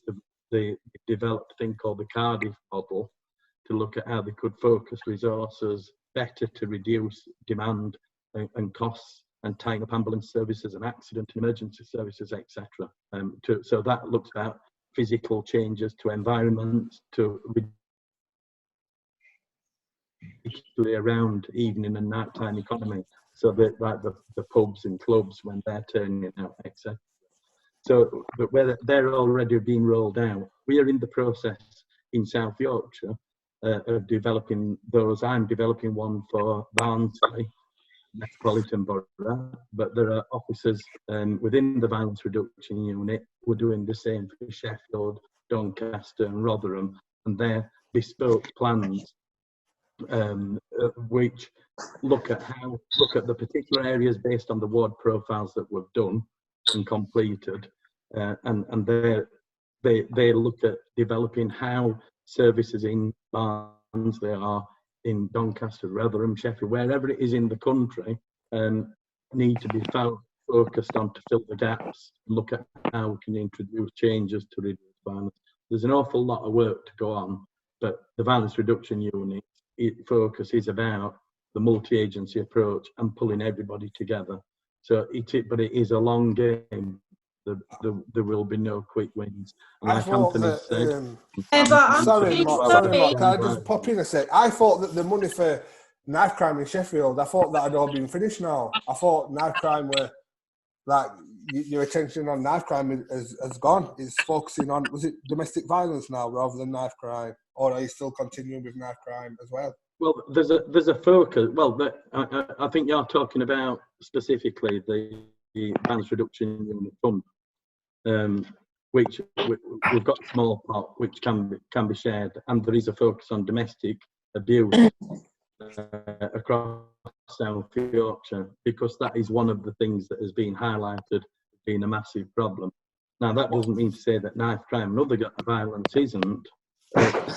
they developed a thing called the Cardiff model to look at how they could focus resources better to reduce demand and costs, and tying up ambulance services and accident and emergency services, etc. So that looks at physical changes to environments, to around evening and nighttime economy, so that like the pubs and clubs when they're turning out, etc. So, but whether they're already being rolled out, we are in the process in South Yorkshire of developing those. I'm developing one for Barnsley Metropolitan Borough, but there are officers within the violence reduction unit who are doing the same for Sheffield, Doncaster and Rotherham, and they're bespoke plans which look at the particular areas based on the ward profiles that we've done and completed, and they look at developing how services in Barnsley are in Doncaster, Rotherham, Sheffield, wherever it is in the country, need to be focused on to fill the gaps and look at how we can introduce changes to reduce violence. There's an awful lot of work to go on, but the violence reduction unit focus is about the multi-agency approach and pulling everybody together. So but it is a long game. There will be no quick wins. And like Anthony said, sorry, Mark, can I just pop in a sec? I thought that the money for knife crime in Sheffield, I thought that had all been finished now. I thought knife crime were, like, your attention on knife crime has gone. It's focusing on, was it domestic violence now rather than knife crime? Or are you still continuing with knife crime as well? Well, there's a focus. Well, I think you're talking about specifically the violence reduction unit fund, which we've got a small pot which can be shared, and there is a focus on domestic abuse across South Yorkshire, because that is one of the things that has been highlighted as being a massive problem. Now, that doesn't mean to say that knife crime and other violence isn't,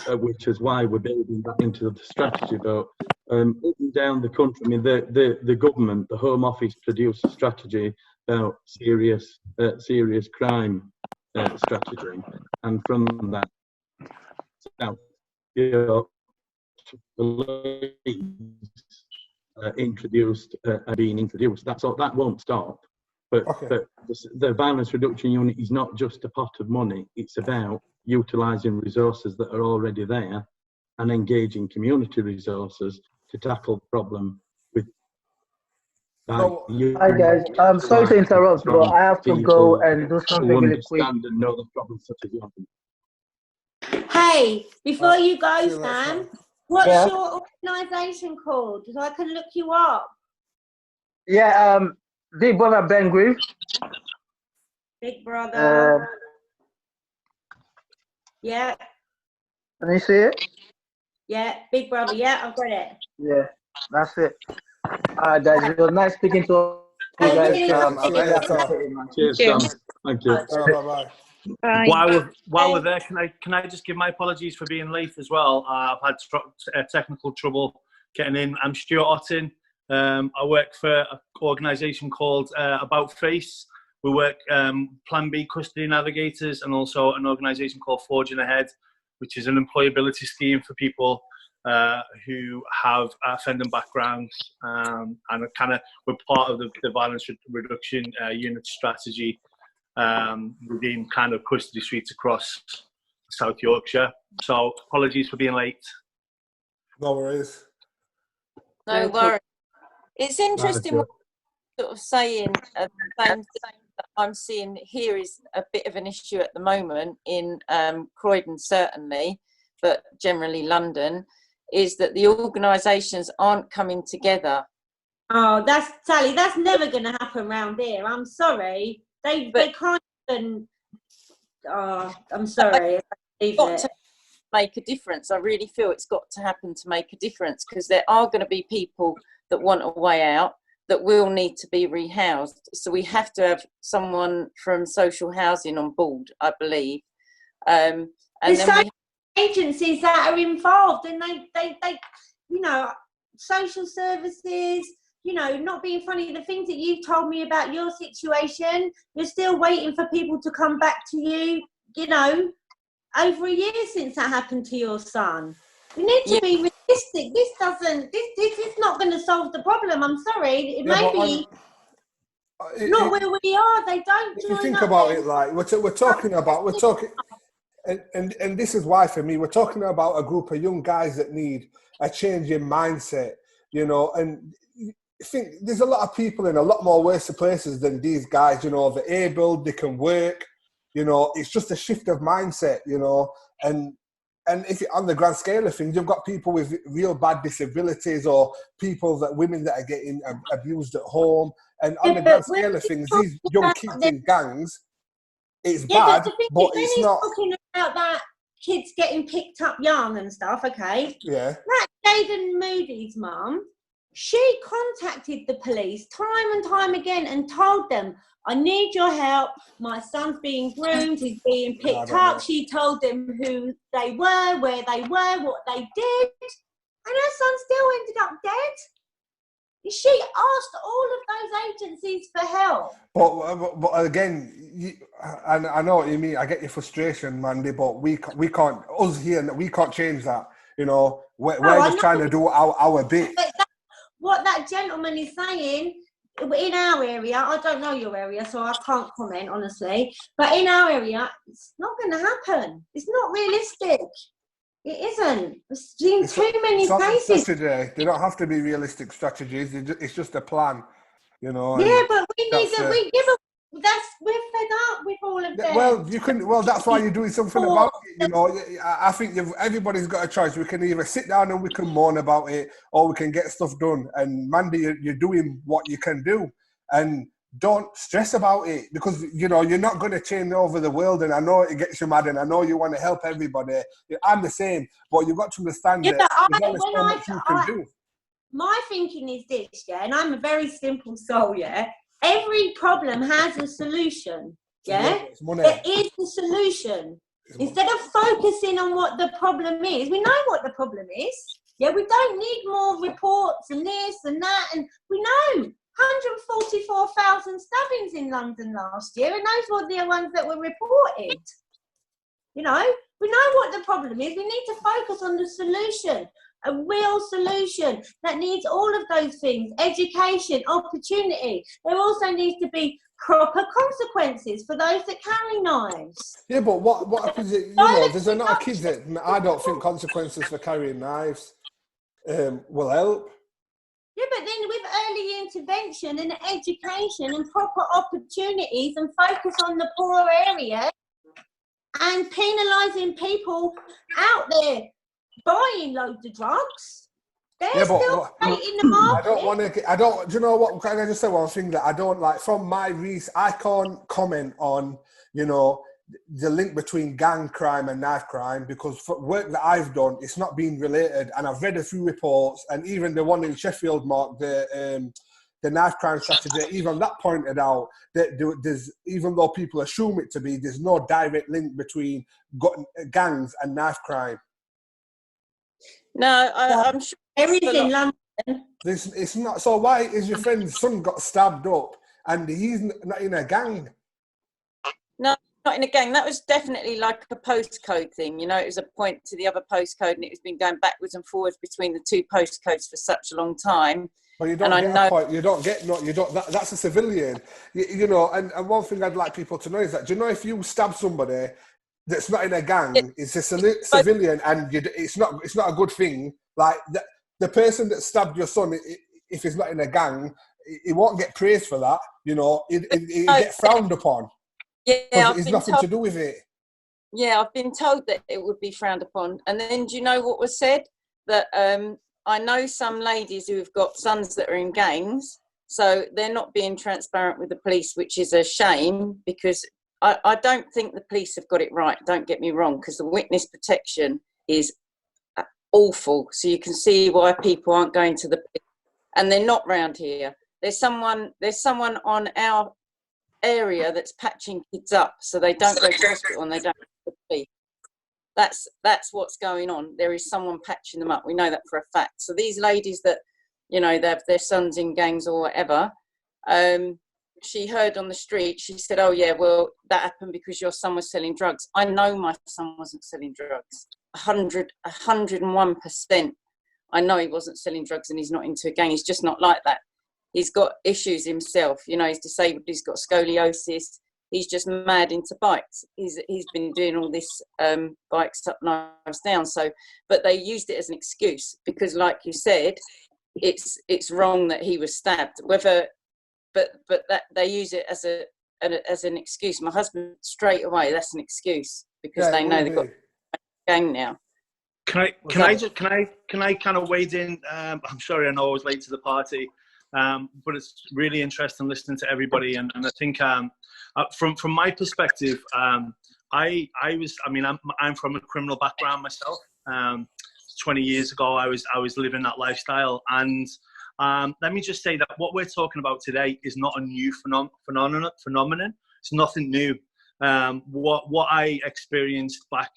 which is why we're building that into the strategy. But up and down the country, I mean, the government, the Home Office, produced a strategy about serious crime strategy, and from that, South Yorkshire introduced being introduced. That's all. That won't stop. But, okay. But the violence reduction unit is not just a pot of money. It's about utilising resources that are already there and engaging community resources to tackle the problem with. Hi guys, I'm sorry to interrupt, but I have to go and do something really quick. And know the problems such as yours. Hey, before you go, Sam, what's Yeah. your organisation called? So I can look you up. Yeah, Big Brother Ben Grieve. Big Brother. Yeah. Can you see it? Yeah, Big Brother. Yeah, I've got it. Yeah, that's it. Guys, it was nice speaking to you guys. Cheers. Cheers, Sam. Thank you. Bye-bye. While we're there, can I just give my apologies for being late as well? I've had technical trouble getting in. I'm Stuart Ottin. I work for an organisation called About Face. We work Plan B Custody Navigators, and also an organisation called Forging Ahead, which is an employability scheme for people who have offending backgrounds, and we're part of the violence reduction unit strategy within kind of custody suites across South Yorkshire. So apologies for being late. No worries. No worries. It's interesting what you're sort of saying. The same thing that I'm seeing here is a bit of an issue at the moment in Croydon, certainly, but generally London, is that the organisations aren't coming together. Oh, Sally, that's never going to happen round here. I'm sorry. They can't even... Oh, I'm sorry. It's got to make a difference. I really feel it's got to happen to make a difference, because there are going to be people that want a way out that will need to be rehoused. So we have to have someone from social housing on board, I believe. And then agencies that are involved, and they you know, social services, you know, not being funny, the things that you've told me about your situation, you're still waiting for people to come back to you, you know, over a year since that happened to your son. We need to be realistic. This is not going to solve the problem. I'm sorry. It may be not where we are. They don't. If you think about it, like we're talking, and this is why for me, we're talking about a group of young guys that need a change in mindset, you know, and I think there's a lot of people in a lot more worse places than these guys, you know, they're able, they can work, you know, it's just a shift of mindset, you know, and if on the grand scale of things, you've got people with real bad disabilities, or women that are getting abused at home, and on the grand scale of things, these young kids in gangs, it's bad, but it's not. Talking about that kids getting picked up young and stuff, okay? Yeah. That Jaden Moody's mum, she contacted the police time and time again and told them, I need your help. My son's being groomed. He's being picked up. She told them who they were, where they were, what they did. And her son still ended up dead. She asked all of those agencies for help. But again, and I know what you mean. I get your frustration, Mandy, but we can't, us here, we can't change that. You know, we're just trying to do our bit. But what that gentleman is saying, in our area, I don't know your area, so I can't comment, honestly, but in our area, it's not going to happen. It's not realistic. It isn't. It's seen too many cases. They don't have to be realistic strategies. It's just a plan, you know. Yeah, but we need we're fed up with all of that. Well, that's why you're doing something about it. You know, I think everybody's got a choice. We can either sit down and we can moan about it, or we can get stuff done. And Mandy, you're doing what you can do, and don't stress about it, because you know you're not going to change over the world. And I know it gets you mad, and I know you want to help everybody. I'm the same, but you've got to understand that there's only so much you can do. My thinking is this, and I'm a very simple soul, Every problem has a solution, There is a solution. Instead of focusing on what the problem is, we know what the problem is. We don't need more reports and this and that, and we know 144,000 stabbings in London last year, and those were the ones that were reported. You know, we know what the problem is. We need to focus on the solution. A real solution that needs all of those things: education, opportunity. There also needs to be proper consequences for those that carry knives. Yeah, but what happens? You know, there's a lot of kids that I don't think consequences for carrying knives will help. Yeah, but then with early intervention and education and proper opportunities and focus on the poor area and penalising people out there buying loads of drugs. They're still in the market. Do you know what? Can I just say one thing that I don't like? From my research, I can't comment on, you know, the link between gang crime and knife crime, because for work that I've done, it's not been related. And I've read a few reports, and even the one in Sheffield, Mark, the the knife crime strategy, even that pointed out that there's, even though people assume it to be, there's no direct link between gangs and knife crime. No, I'm sure there is in London. It's not. So why is your friend's son got stabbed up and he's not in a gang? No, not in a gang. That was definitely like a postcode thing. You know, it was a point to the other postcode, and it was been going backwards and forwards between the two postcodes for such a long time. Well, you don't get a point. You don't get no. You don't. That's a civilian. You know. And one thing I'd like people to know is that, do you know, if you stab somebody that's not in a gang, it's a civilian, and it's not a good thing. Like the person that stabbed your son, if he's not in a gang, he won't get praised for that. You know, it get frowned upon. Yeah, it's nothing to do with it. Yeah, I've been told that it would be frowned upon. And then, do you know what was said? That I know some ladies who have got sons that are in gangs, so they're not being transparent with the police, which is a shame, because I don't think the police have got it right. Don't get me wrong, because the witness protection is awful. So you can see why people aren't going to the police, and they're not round here. There's someone on our area that's patching kids up so they don't go to hospital and they don't have to pee. That's what's going on. There is someone patching them up. We know that for a fact. So these ladies that, you know, they have their sons in gangs or whatever, she heard on the street, she said, oh yeah, well, that happened because your son was selling drugs. I know my son wasn't selling drugs. 101%. I know he wasn't selling drugs and he's not into a gang. He's just not like that. He's got issues himself. You know, he's disabled. He's got scoliosis. He's just mad into bikes. He's been doing all this bikes up, knives down. So, but they used it as an excuse because, like you said, it's wrong that he was stabbed. But that they use it as an excuse. My husband straight away, that's an excuse because they know they've got a gang now. Can I kind of wade in? I'm sorry, I know I was late to the party. But it's really interesting listening to everybody, and I think from my perspective, I'm from a criminal background myself. 20 years ago, I was living that lifestyle, and let me just say that what we're talking about today is not a new phenomenon. It's nothing new. What I experienced back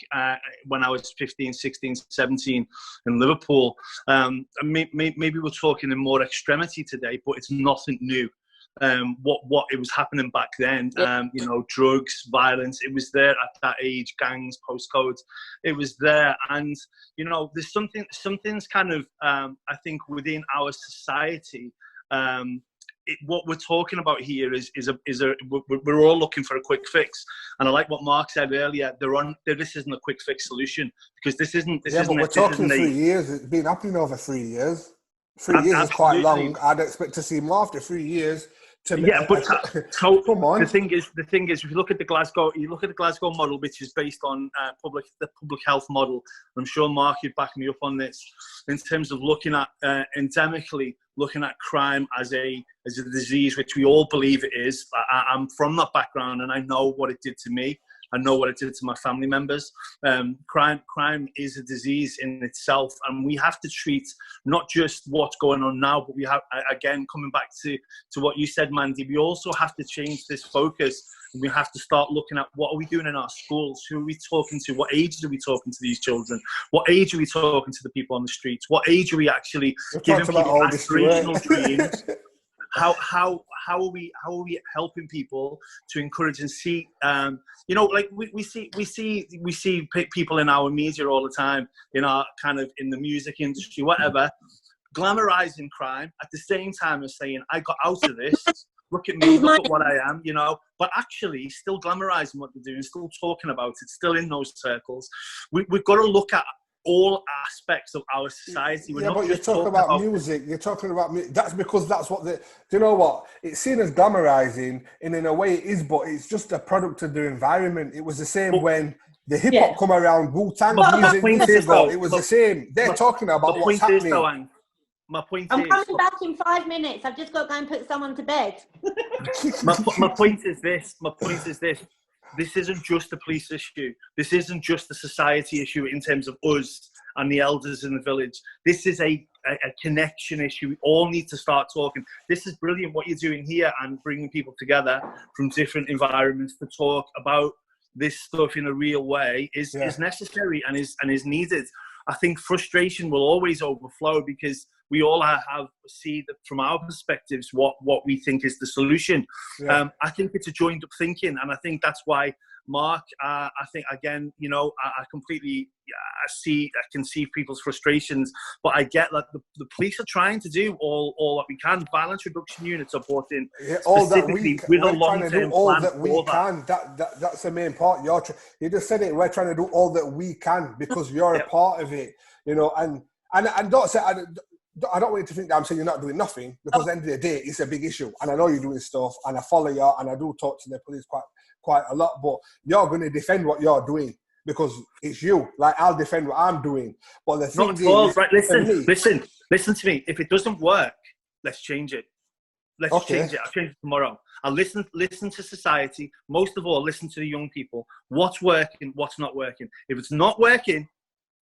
when I was 15, 16, 17 in Liverpool, maybe we're talking in more extremity today, but it's nothing new. What it was happening back then, you know, drugs, violence, it was there at that age, gangs, postcodes, it was there. And, you know, there's something's kind of, I think within our society, what we're talking about here is we're all looking for a quick fix, and I like what Mark said earlier. This isn't a quick fix solution because this isn't. But we're talking 3 years. It's been happening over 3 years. 3 years is quite long. I'd expect to see more after 3 years. Come on. The thing is, if you look at the Glasgow model, which is based on the public health model. I'm sure Mark, you'd back me up on this in terms of looking at endemically. Looking at crime as a disease, which we all believe it is. I'm from that background, and I know what it did to me. I know what it did to my family members. Crime is a disease in itself, and we have to treat not just what's going on now, but we have, again, coming back to what you said, Mandy, we also have to change this focus. We have to start looking at what are we doing in our schools? Who are we talking to? What ages are we talking to these children? What age are we talking to the people on the streets? What age are we actually giving people aspirational dreams? How are we helping people to encourage and see? You know, like we see people in our media all the time, in the music industry, whatever, glamorizing crime at the same time as saying, I got out of this. Look at me, look at what I am, you know, but actually still glamorizing what they're doing, still talking about it, still in those circles. We've got to look at all aspects of our society. But you're talking about music. You're talking about that's because that's what do you know what? It's seen as glamorizing, and in a way it is, but it's just a product of the environment. It was the same when the hip hop come around, Wu-Tang music years ago. It was the same. They're talking about what's happening. My point I'm coming back in 5 minutes. I've just got to go and put someone to bed. my point is this. This isn't just a police issue. This isn't just a society issue in terms of us and the elders in the village. This is a a connection issue. We all need to start talking. This is brilliant what you're doing here and bringing people together from different environments to talk about this stuff in a real way is necessary and is needed. I think frustration will always overflow because we all see that from our perspectives what we think is the solution. I think it's a joined up thinking, and I think that's why Mark, I think again, you know, I completely, I can see people's frustrations, but I get that the police are trying to do all that we can. Violence reduction units are brought in all that we with a we're trying to do long-term all plan that we can. That's the main part. You just said it. We're trying to do all that we can because you're a part of it, you know. And don't say I don't want you to think that I'm saying you're not doing nothing, because at the end of the day, it's a big issue. And I know you're doing stuff, and I follow you, and I do talk to the police quite a lot, but you're going to defend what you're doing because it's you. Like, I'll defend what I'm doing. But the thing is, right, listen to me. If it doesn't work, let's change it. Let's change it. I'll change it tomorrow. I'll listen to society. Most of all, listen to the young people. What's working, what's not working. If it's not working,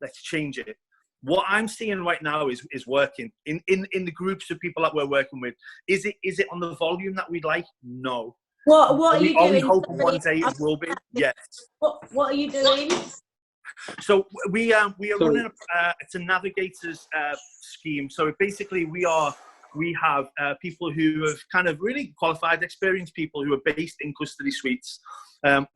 let's change it. What I'm seeing right now is working in the groups of people that we're working with. Is it on the volume that we'd like? No. What are you doing? We hope one day it will be. Yes. What are you doing? So we are running it's a Navigators scheme. So basically we have people who have kind of really qualified, experienced people who are based in custody suites,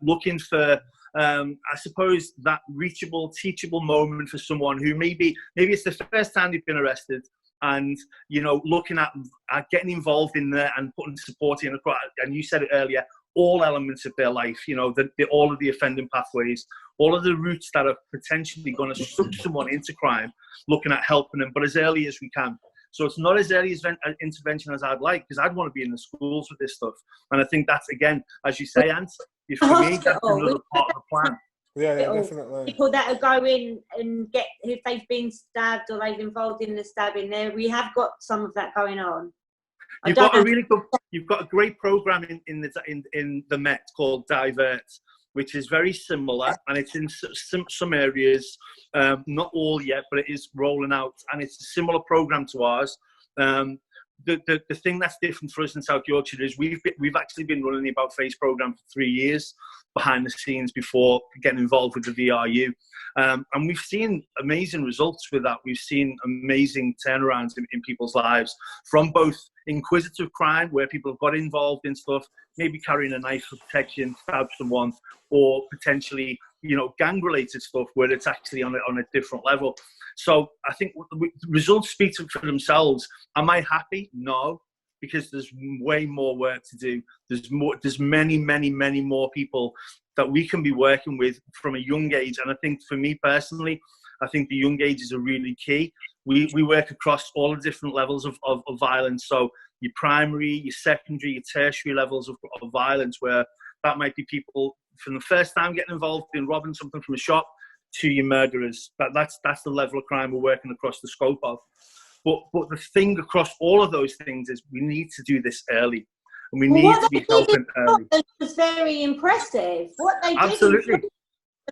looking for I suppose that reachable, teachable moment for someone who maybe it's the first time they've been arrested, and you know, looking at getting involved in there and putting support in across. And you said it earlier, all elements of their life. You know, all of the offending pathways, all of the routes that are potentially going to suck someone into crime. Looking at helping them, but as early as we can. So it's not as early as intervention as I'd like, because I'd want to be in the schools with this stuff. And I think that's, again, as you say, Ant, for me, that's another part of the plan. Yeah, definitely. People that are going and if they've been stabbed or they've involved in the stabbing, there we have got some of that going on. You've got a great program in the Met called Divert, which is very similar, and it's in some areas, not all yet, but it is rolling out, and it's a similar program to ours. The thing that's different for us in South Yorkshire is we've actually been running the About Face program for 3 years behind the scenes before getting involved with the VRU, and we've seen amazing results with that. We've seen amazing turnarounds in people's lives, from both inquisitive crime, where people have got involved in stuff, maybe carrying a knife for protection, stab someone, or potentially, you know, gang-related stuff where it's actually on a different level. So I think the results speak for themselves. Am I happy? No, because there's way more work to do. There's many, many, many more people that we can be working with from a young age. And I think for me personally, I think the young ages are really key. We work across all the different levels of violence. So your primary, your secondary, your tertiary levels of violence, where that might be people from the first time getting involved in robbing something from a shop to your murderers. That's the level of crime we're working across the scope of. But the thing across all of those things is we need to do this early. And we need to be helping early. It was very impressive. What they did Absolutely.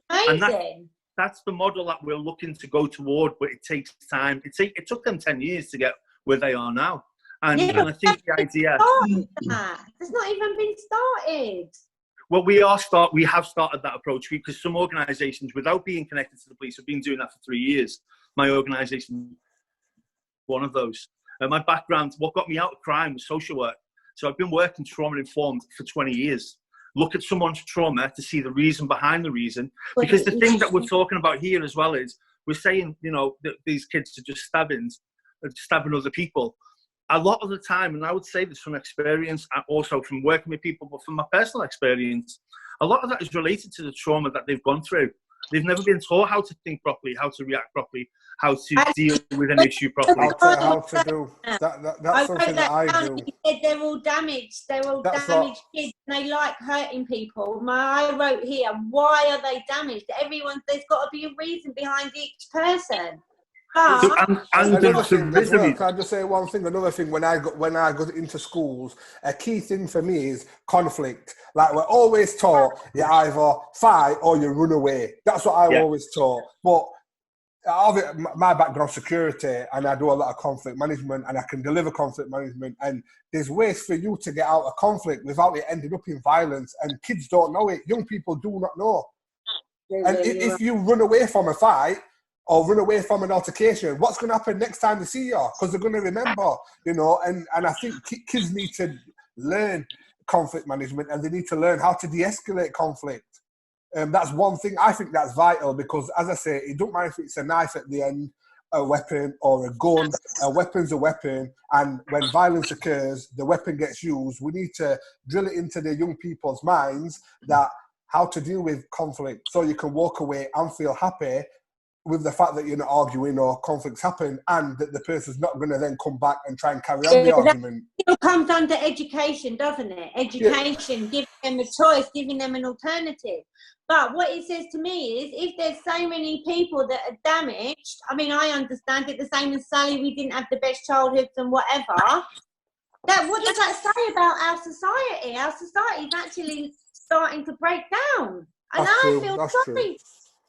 Was amazing. That's the model that we're looking to go toward, but it takes time. It took them 10 years to get where they are now. And I think the idea... It's not even been started. Well, we have started that approach, because some organisations, without being connected to the police, have been doing that for 3 years. My organisation, one of those. My background, what got me out of crime was social work. So I've been working trauma-informed for 20 years. Look at someone's trauma to see the reason behind the reason. Because the thing that we're talking about here as well is, we're saying, you know, that these kids are just stabbing other people. A lot of the time, and I would say this from experience, and also from working with people, but from my personal experience, a lot of that is related to the trauma that they've gone through. They've never been taught how to think properly, how to react properly, how to deal with an issue properly. How to do. That's something that I do. He said they're all damaged. They're all damaged kids, and they like hurting people. I wrote here, why are they damaged? There's got to be a reason behind each person. Can I just say one thing? Another thing, when I go into schools, a key thing for me is conflict. Like, we're always taught you either fight or you run away. That's what I'm always taught. But my background security, and I do a lot of conflict management, and I can deliver conflict management, and there's ways for you to get out of conflict without it ending up in violence, and kids don't know it. Young people do not know. And if you run away from a fight or run away from an altercation, what's going to happen next time they see you? Because they're going to remember, you know, and I think kids need to learn conflict management, and they need to learn how to de-escalate conflict. That's one thing. I think that's vital because, as I say, it don't matter if it's a knife at the end, a weapon, or a gun. A weapon's a weapon, and when violence occurs, the weapon gets used. We need to drill it into the young people's minds that how to deal with conflict, so you can walk away and feel happy with the fact that you're not arguing or conflicts happen, and that the person's not going to then come back and try and carry on the argument. It still comes under education, doesn't it? Education, giving them a choice, giving them an alternative. But what it says to me is, if there's so many people that are damaged, I mean, I understand it the same as Sally, we didn't have the best childhoods and whatever. What does that say about our society? Our society is actually starting to break down. And I feel sorry.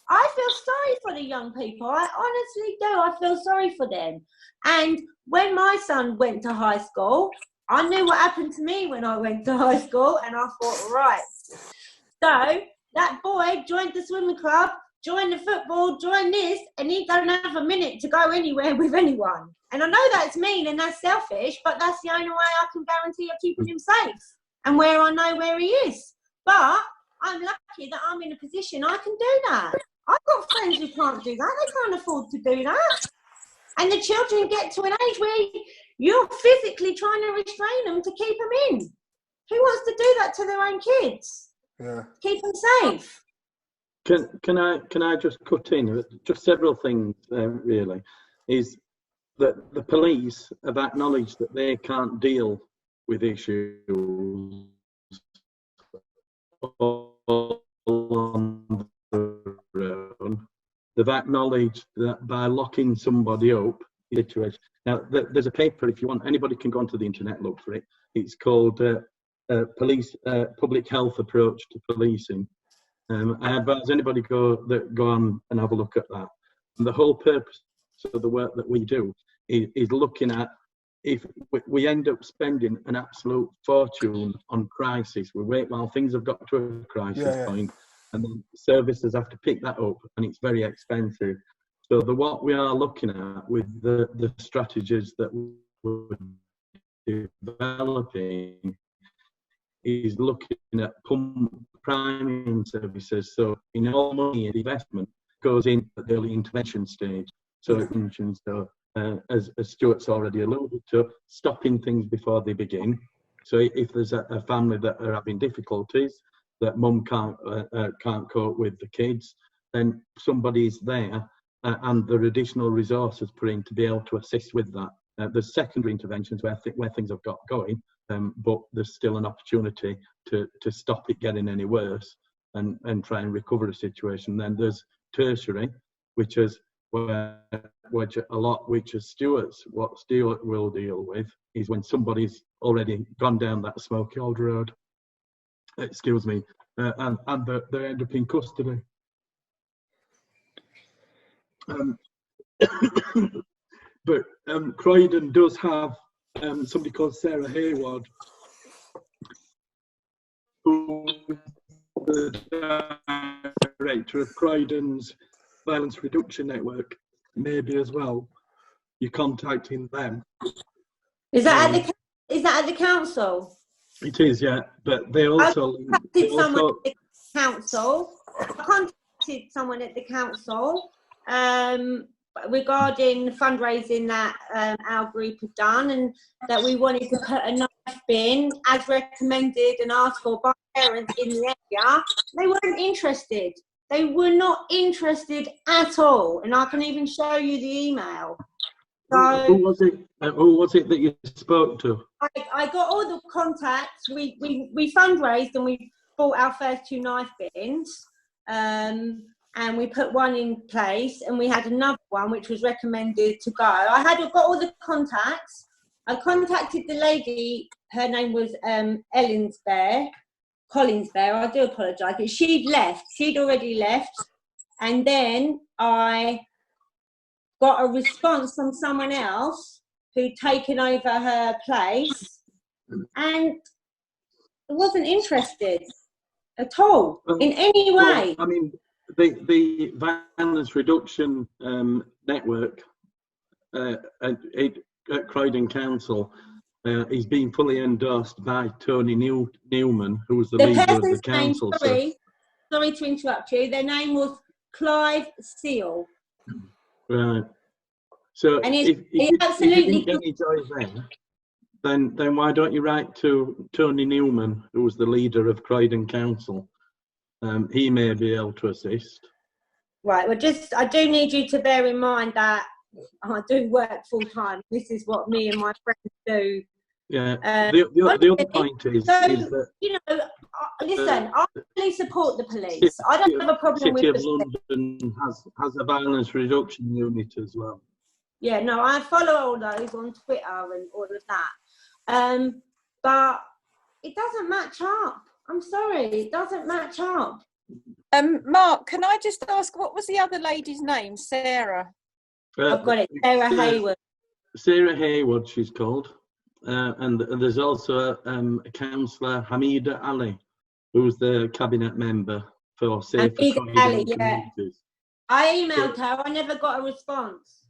I feel sorry for the young people. I honestly do. I feel sorry for them. And when my son went to high school, I knew what happened to me when I went to high school, and I thought, right. So that boy joined the swimming club, joined the football, joined this, and he don't have a minute to go anywhere with anyone. And I know that's mean and that's selfish, but that's the only way I can guarantee of keeping him safe and where I know where he is. But I'm lucky that I'm in a position I can do that. I've got friends who can't do that. They can't afford to do that. And the children get to an age where you're physically trying to restrain them to keep them in. Who wants to do that to their own kids? Yeah. Keep them safe. Can I just cut in? Just several things, really, is that the police have acknowledged that they can't deal with issues on their own. They've acknowledged that by locking somebody up, now there's a paper, if you want, anybody can go onto the internet, look for it. It's called Public Health Approach to Policing. I advise anybody go on and have a look at that. And the whole purpose of the work that we do is looking at, if we end up spending an absolute fortune on crisis, we wait while things have got to a crisis point, and then services have to pick that up, and it's very expensive. So what we are looking at with the strategies that we're developing is looking at priming services. So in all money and investment goes in at the early intervention stage. So it mentions, as Stuart's already alluded to, stopping things before they begin. So if there's a family that are having difficulties, that mum can't cope with the kids, then somebody's there, and there are additional resources put in to be able to assist with that. There's secondary interventions where things have got going, but there's still an opportunity to stop it getting any worse and try and recover a situation. Then there's tertiary, which is what Stuart will deal with is when somebody's already gone down that smoky old road, excuse me, and they end up in custody. But Croydon does have somebody called Sarah Hayward, who is the director of Croydon's Violence Reduction Network. Maybe as well, you're contacting them. Is that at the council? It is, yeah. But they also. I contacted someone at the council. I contacted someone at the council regarding fundraising that our group had done, and that we wanted to put a knife bin as recommended and asked for by parents in the area. They weren't interested. They were not interested at all, and I can even show you the email. So, who was it? Who was it that you spoke to? I got all the contacts. We fundraised and we bought our first 2 knife bins, and we put one in place, and we had another one which was recommended to go. I got all the contacts. I contacted the lady. Her name was Collins Bear, I do apologise, but she'd left. She'd already left, and then I got a response from someone else who'd taken over her place, and wasn't interested at all in any way. Well, I mean, the violence reduction network at Croydon Council is being fully endorsed by Tony Newman, who was the leader of the person's name, council. sorry to interrupt you. Their name was Clive Seal. Right. So And if you didn't get any joy there, then why don't you write to Tony Newman, who was the leader of Croydon Council? He may be able to assist. Right. Well, I do need you to bear in mind that I do work full time. This is what me and my friends do. Yeah. The other point is that, you know, listen, I really support the police. I don't have a problem with the the City of London has a violence reduction unit as well. Yeah, no, I follow all those on Twitter and all of that. But it doesn't match up. I'm sorry, it doesn't match up. Mark, can I just ask, what was the other lady's name? Sarah? I've got it, Sarah Hayward. Sarah Hayward, she's called. And there's also a councillor, Hamida Ali, who's the cabinet member for Safer Croydon Communities. I emailed her, I never got a response.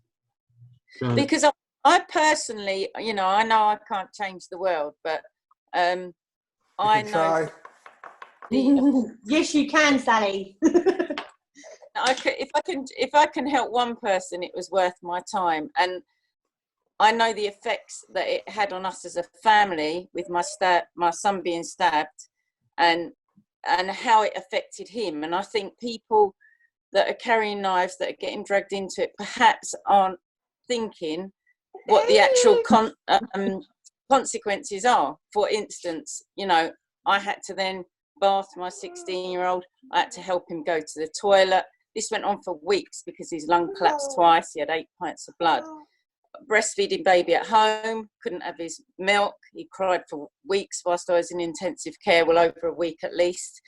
Right. Because I personally, you know I can't change the world, but I know. Yes, you can, Sally. If I can help one person, it was worth my time. And I know the effects that it had on us as a family, with my son being stabbed, and how it affected him. And I think people that are carrying knives, that are getting dragged into it, perhaps aren't thinking what the actual consequences are. For instance, you know, I had to then bath my 16-year-old. I had to help him go to the toilet. This went on for weeks because his lung collapsed twice. He had 8 pints of blood. Breastfeeding baby at home, couldn't have his milk. He cried for weeks whilst I was in intensive care, well over a week at least.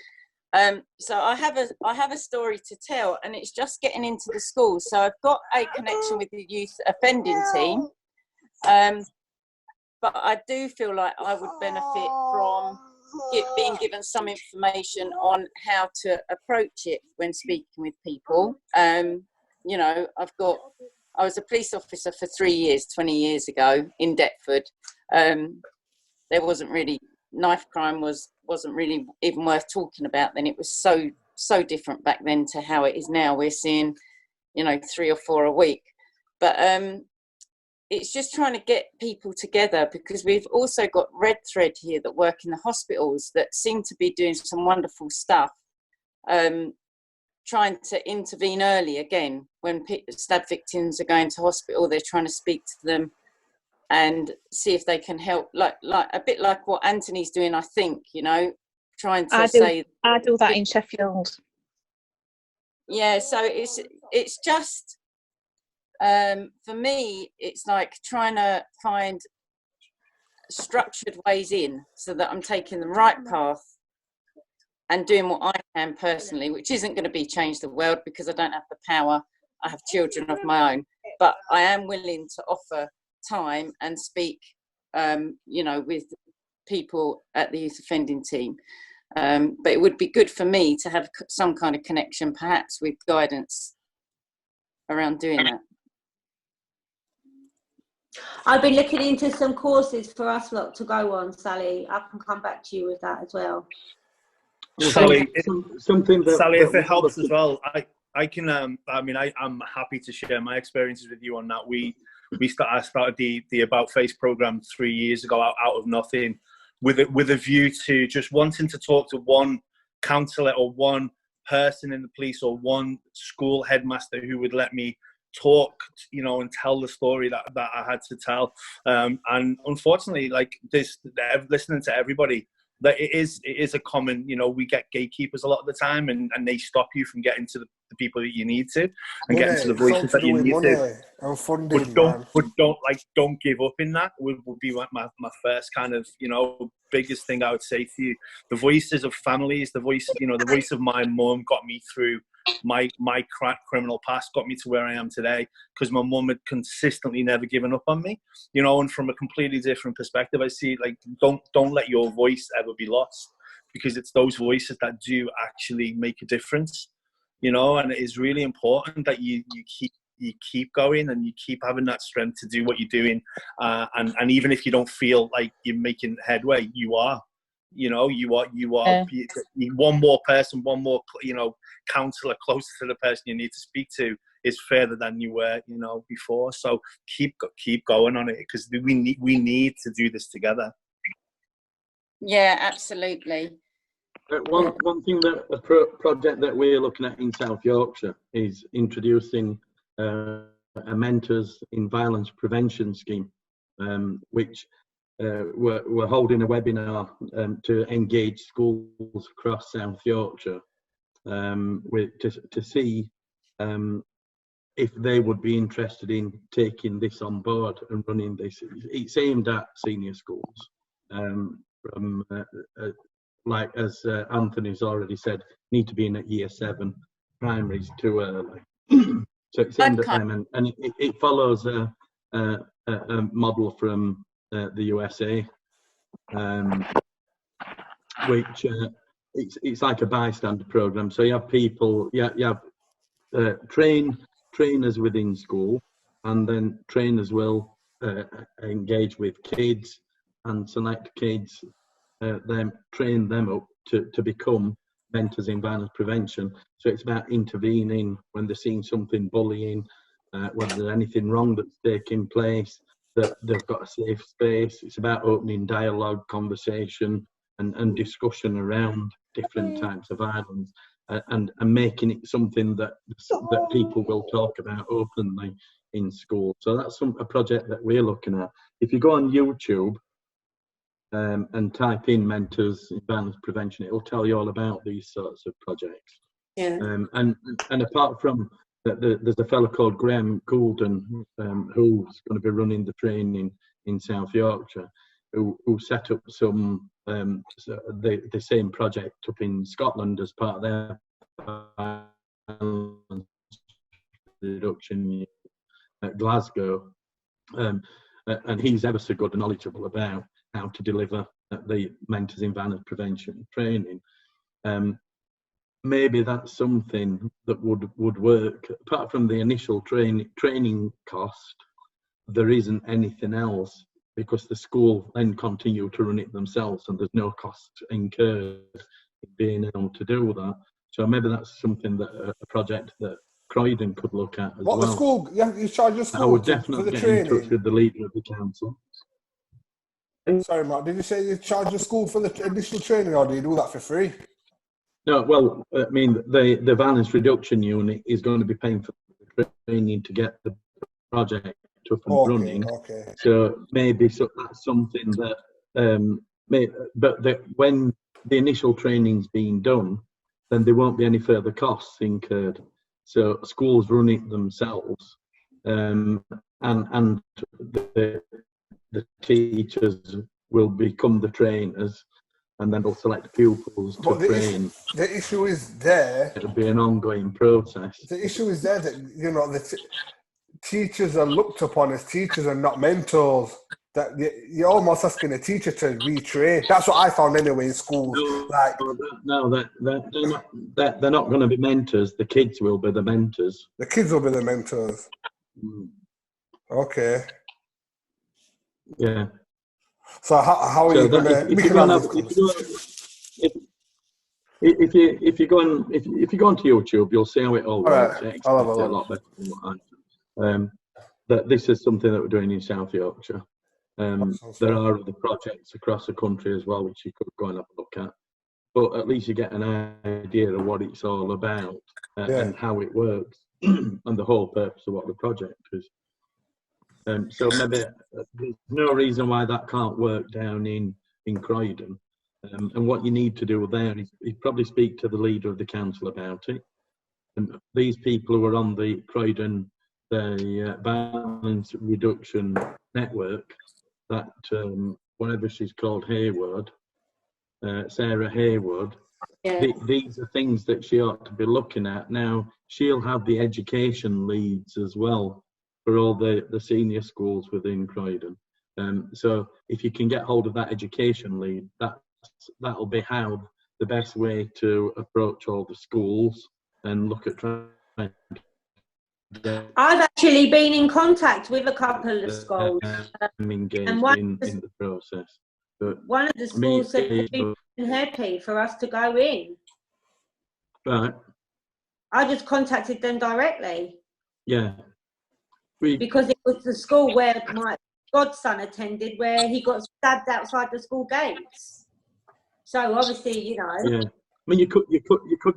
So I have a story to tell, and it's just getting into the schools. So I've got a connection with the youth offending team, but I do feel like I would benefit from being given some information on how to approach it when speaking with people. You know, I was a police officer for 3 years, 20 years ago in Deptford. There wasn't really, knife crime wasn't really even worth talking about then. It was so different back then to how it is now. We're seeing, you know, 3 or 4 a week. But it's just trying to get people together, because we've also got Red Thread here that work in the hospitals that seem to be doing some wonderful stuff. Trying to intervene early again when stab victims are going to hospital. They're trying to speak to them and see if they can help, like a bit like what Anthony's doing, I think, you know, trying to I do that in Sheffield. Yeah, so it's just for me, it's like trying to find structured ways in so that I'm taking the right path and doing what I can personally, which isn't going to be change the world because I don't have the power. I have children of my own, but I am willing to offer time and speak, you know, with people at the youth offending team. But it would be good for me to have some kind of connection, perhaps with guidance around doing that. I've been looking into some courses for us lot to go on, Sally. I can come back to you with that as well. Sally, something that, Sally, if it helps as well, I can. I mean, I'm happy to share my experiences with you on that. I started the About Face program 3 years ago out of nothing, with a view to just wanting to talk to one counsellor or one person in the police or one school headmaster who would let me talk, you know, and tell the story that I had to tell. And unfortunately, like this, listening to everybody, that it is a common, you know, we get gatekeepers a lot of the time, and they stop you from getting to the people that you need to, and getting to the voices that you need to. And funding, Don't give up in that. Would be my first kind of, you know, biggest thing I would say to you. The voices of families, the voice of my mum got me through my criminal past, got me to where I am today, because my mum had consistently never given up on me, you know. And from a completely different perspective, I see, like, don't let your voice ever be lost, because it's those voices that do actually make a difference, you know. And it is really important that you keep going, and you keep having that strength to do what you're doing, and even if you don't feel like you're making headway, you are. You know, you are. One more person, one more, you know, counsellor closer to the person you need to speak to is further than you were, you know, before. So keep going on it, because we need to do this together. Yeah, absolutely. One thing that a project that we're looking at in South Yorkshire is introducing a mentors in violence prevention scheme, which we're holding a webinar to engage schools across South Yorkshire to see if they would be interested in taking this on board and running this. It's aimed at senior schools, from like as Anthony's already said, need to be in at year 7, primaries too early. So it's aimed at them, and it follows a model from the USA, which it's like a bystander program. So you have people, you have trainers within school, and then trainers will engage with kids and select kids, then train them up to become mentors in violence prevention. So it's about intervening when they're seeing something, bullying, whether there's anything wrong that's taking place, that they've got a safe space. It's about opening dialogue, conversation, and discussion around different types of violence, and making it something that people will talk about openly in school. So that's a project that we're looking at. If you go on YouTube and type in mentors in violence prevention, it will tell you all about these sorts of projects. Yeah. And apart from that, there's a fellow called Graham Goulden who's going to be running the training in South Yorkshire, who set up some the same project up in Scotland as part of their violence reduction at Glasgow, and he's ever so good and knowledgeable about how to deliver the mentors in violence prevention training. Maybe that's something that would work. Apart from the initial training cost, there isn't anything else, because the school then continue to run it themselves, and there's no cost incurred in being able to do that. So maybe that's something that a project that Croydon could look at as well. The school? You charge the school I would for definitely the get training? in touch with the leader of the council. Sorry, Mark, did you say you charge the school for the initial training, or do you do that for free? No, well, I mean, the violence reduction unit is going to be paying for the training to get the project up and running. Okay. So maybe that's something that, when the initial training's been done, then there won't be any further costs incurred. So schools run it themselves, and the teachers will become the trainers, and then they'll select pupils to train. The issue is there. It'll be an ongoing process. The issue is there that, you know, the teachers are looked upon as teachers and not mentors. That you're almost asking a teacher to retrain. That's what I found anyway in schools. They're not going to be mentors. The kids will be the mentors. The kids will be the mentors. Okay. Yeah. So how are you going to? If you go onto YouTube, you'll see how it all works. Right. I'll have a look. lot better than what I that this is something that we're doing in South Yorkshire. There are other projects across the country as well, which you could go and have a look at. But at least you get an idea of what it's all about and how it works, and the whole purpose of what the project is. So maybe there's no reason why that can't work down in Croydon. And what you need to do there is probably speak to the leader of the council about it, And these people who are on the Croydon, the violence reduction network, that whatever she's called, Haywood, Sarah Haywood, these are things that she ought to be looking at. Now, she'll have the education leads as well for all the senior schools within Croydon. So if you can get hold of that education lead, that'll be how the best way to approach all the schools and look at trying to get I've actually been in contact with a couple of schools. engaged and in the process. But one of the schools said they'd be happy for us to go in. Right. I just contacted them directly. Yeah. Because it was the school where my godson attended, where he got stabbed outside the school gates. So obviously, you know. Yeah. I mean, you could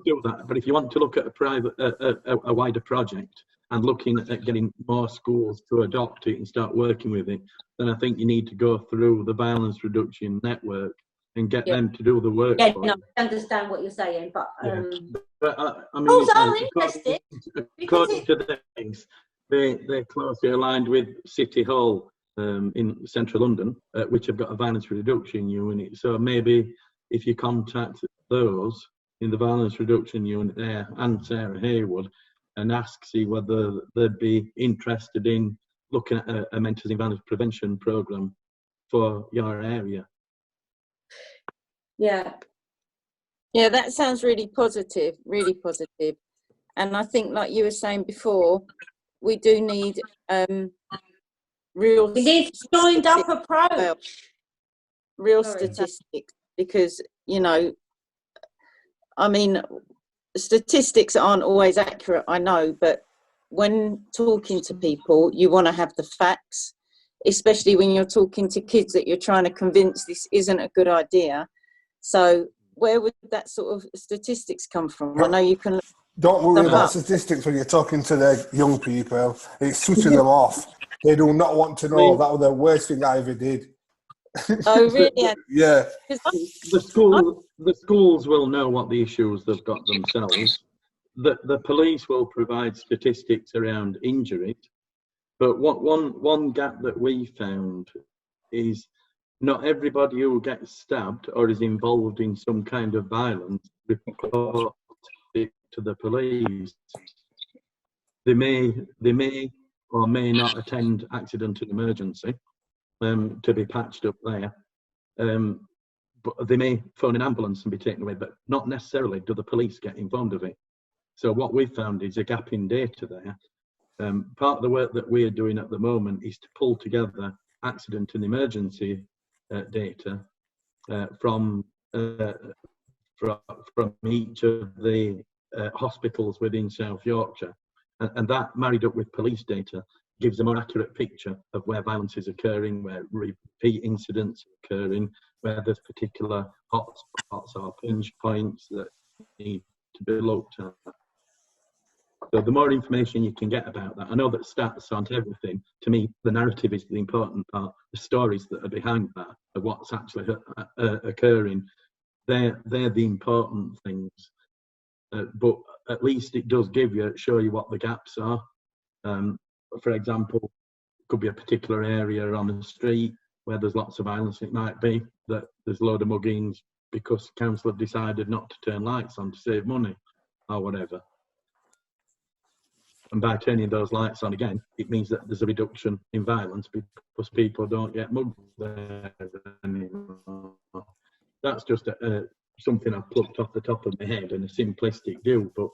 do that, but if you want to look at a wider project and looking at getting more schools to adopt it and start working with it, then I think you need to go through the violence reduction network and get them to do the work. Yeah, no, I understand what you're saying, but but I mean, schools are interested. According to the things, they're closely aligned with City Hall in central London, which have got a violence reduction unit. So maybe if you contact those in the violence reduction unit there and Sarah Haywood and see whether they'd be interested in looking at a mentors in violence prevention programme for your area. Yeah, that sounds really positive, really positive. And I think, like you were saying before, we do need real. We need joined up approach. Real statistics, because I mean, statistics aren't always accurate, I know, but when talking to people, you want to have the facts, especially when you're talking to kids that you're trying to convince this isn't a good idea. So where would that sort of statistics come from? I know you can. Don't worry about statistics when you're talking to the young people. It's switching them off. They do not want to know. That was the worst thing I ever did. Oh, really? Yeah. The schools will know what the issues they've got themselves. The police will provide statistics around injuries. But one gap that we found is not everybody who gets stabbed or is involved in some kind of violence reports it to the police. They may or may not attend accident and emergency to be patched up there. But they may phone an ambulance and be taken away, but not necessarily do the police get informed of it. So what we've found is a gap in data there. Part of the work that we're doing at the moment is to pull together accident and emergency data from each of the hospitals within South Yorkshire, and that married up with police data gives a more accurate picture of where violence is occurring, where repeat incidents are occurring, where there's particular hotspots or pinch points that need to be looked at. So the more information you can get about that, I know that stats aren't everything. To me, the narrative is the important part. The stories that are behind that, of what's actually occurring, they're the important things. But at least it does show you what the gaps are. For example, it could be a particular area on the street where there's lots of violence. It might be that there's a load of muggings because council have decided not to turn lights on to save money or whatever. And by turning those lights on again, it means that there's a reduction in violence because people don't get mugged there anymore. That's just something I've plucked off the top of my head and a simplistic view, but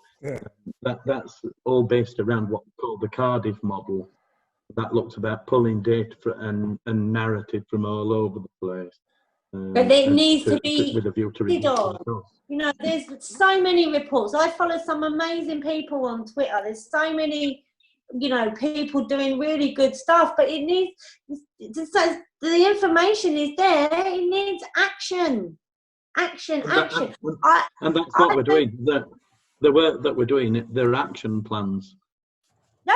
that's all based around what we call the Cardiff model. That looks about pulling data and narrative from all over the place. But it needs to be with a view to reduce the cost. There's so many reports. I follow some amazing people on Twitter. There's so many, people doing really good stuff, but it needs, the information is there. It needs action. Action. And that's what we're doing. The work that we're doing, they're action plans. No,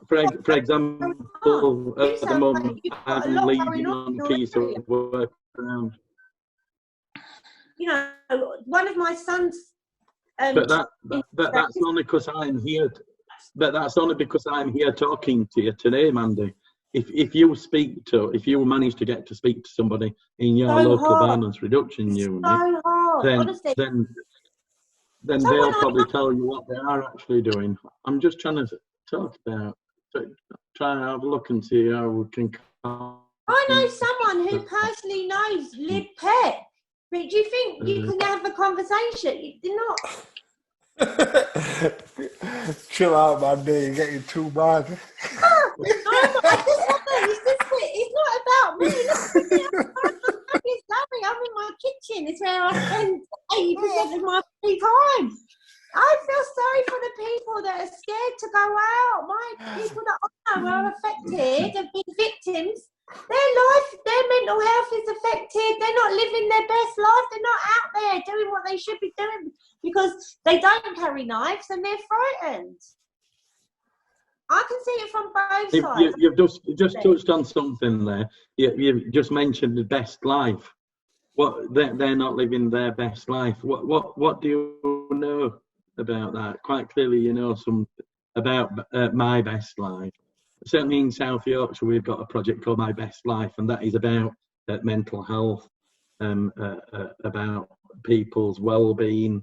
for example, at the moment, I'm leading on a piece of work around. One of my sons But that's only because I'm here. But that's only because I'm here talking to you today, Mandy. If you manage to get to speak to somebody in your local violence reduction unit, then they'll probably tell you what they are actually doing. I'm just trying to talk about, try and have a look and see how we can. I know someone who personally knows Lib Pet, but do you think you can have a conversation? You're not. Chill out, Mandy. You're getting too mad. It's not about me. I'm in my kitchen. It's where I spend 80% of my free time. I feel sorry for the people that are scared to go out. People that I know are affected, have been victims. Their mental health is affected. They're not living their best life. They're not out there doing what they should be doing because they don't carry knives and they're frightened. I can see it from both sides. You've just touched on something there. You've just mentioned the best life. They're not living their best life. What do you know about that? Quite clearly, you know some about My Best Life. Certainly in South Yorkshire, we've got a project called My Best Life, and that is about mental health, about people's well-being.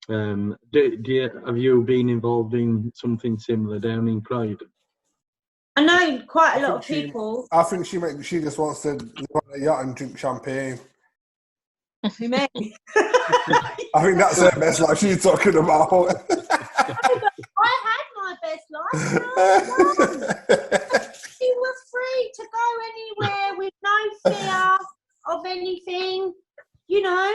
Have you been involved in something similar down in Croydon? I know quite a lot of people. I think she just wants to go on a yacht and drink champagne. Who may? I think that's her best life she's talking about. I had my best life. You were free to go anywhere with no fear of anything, you know.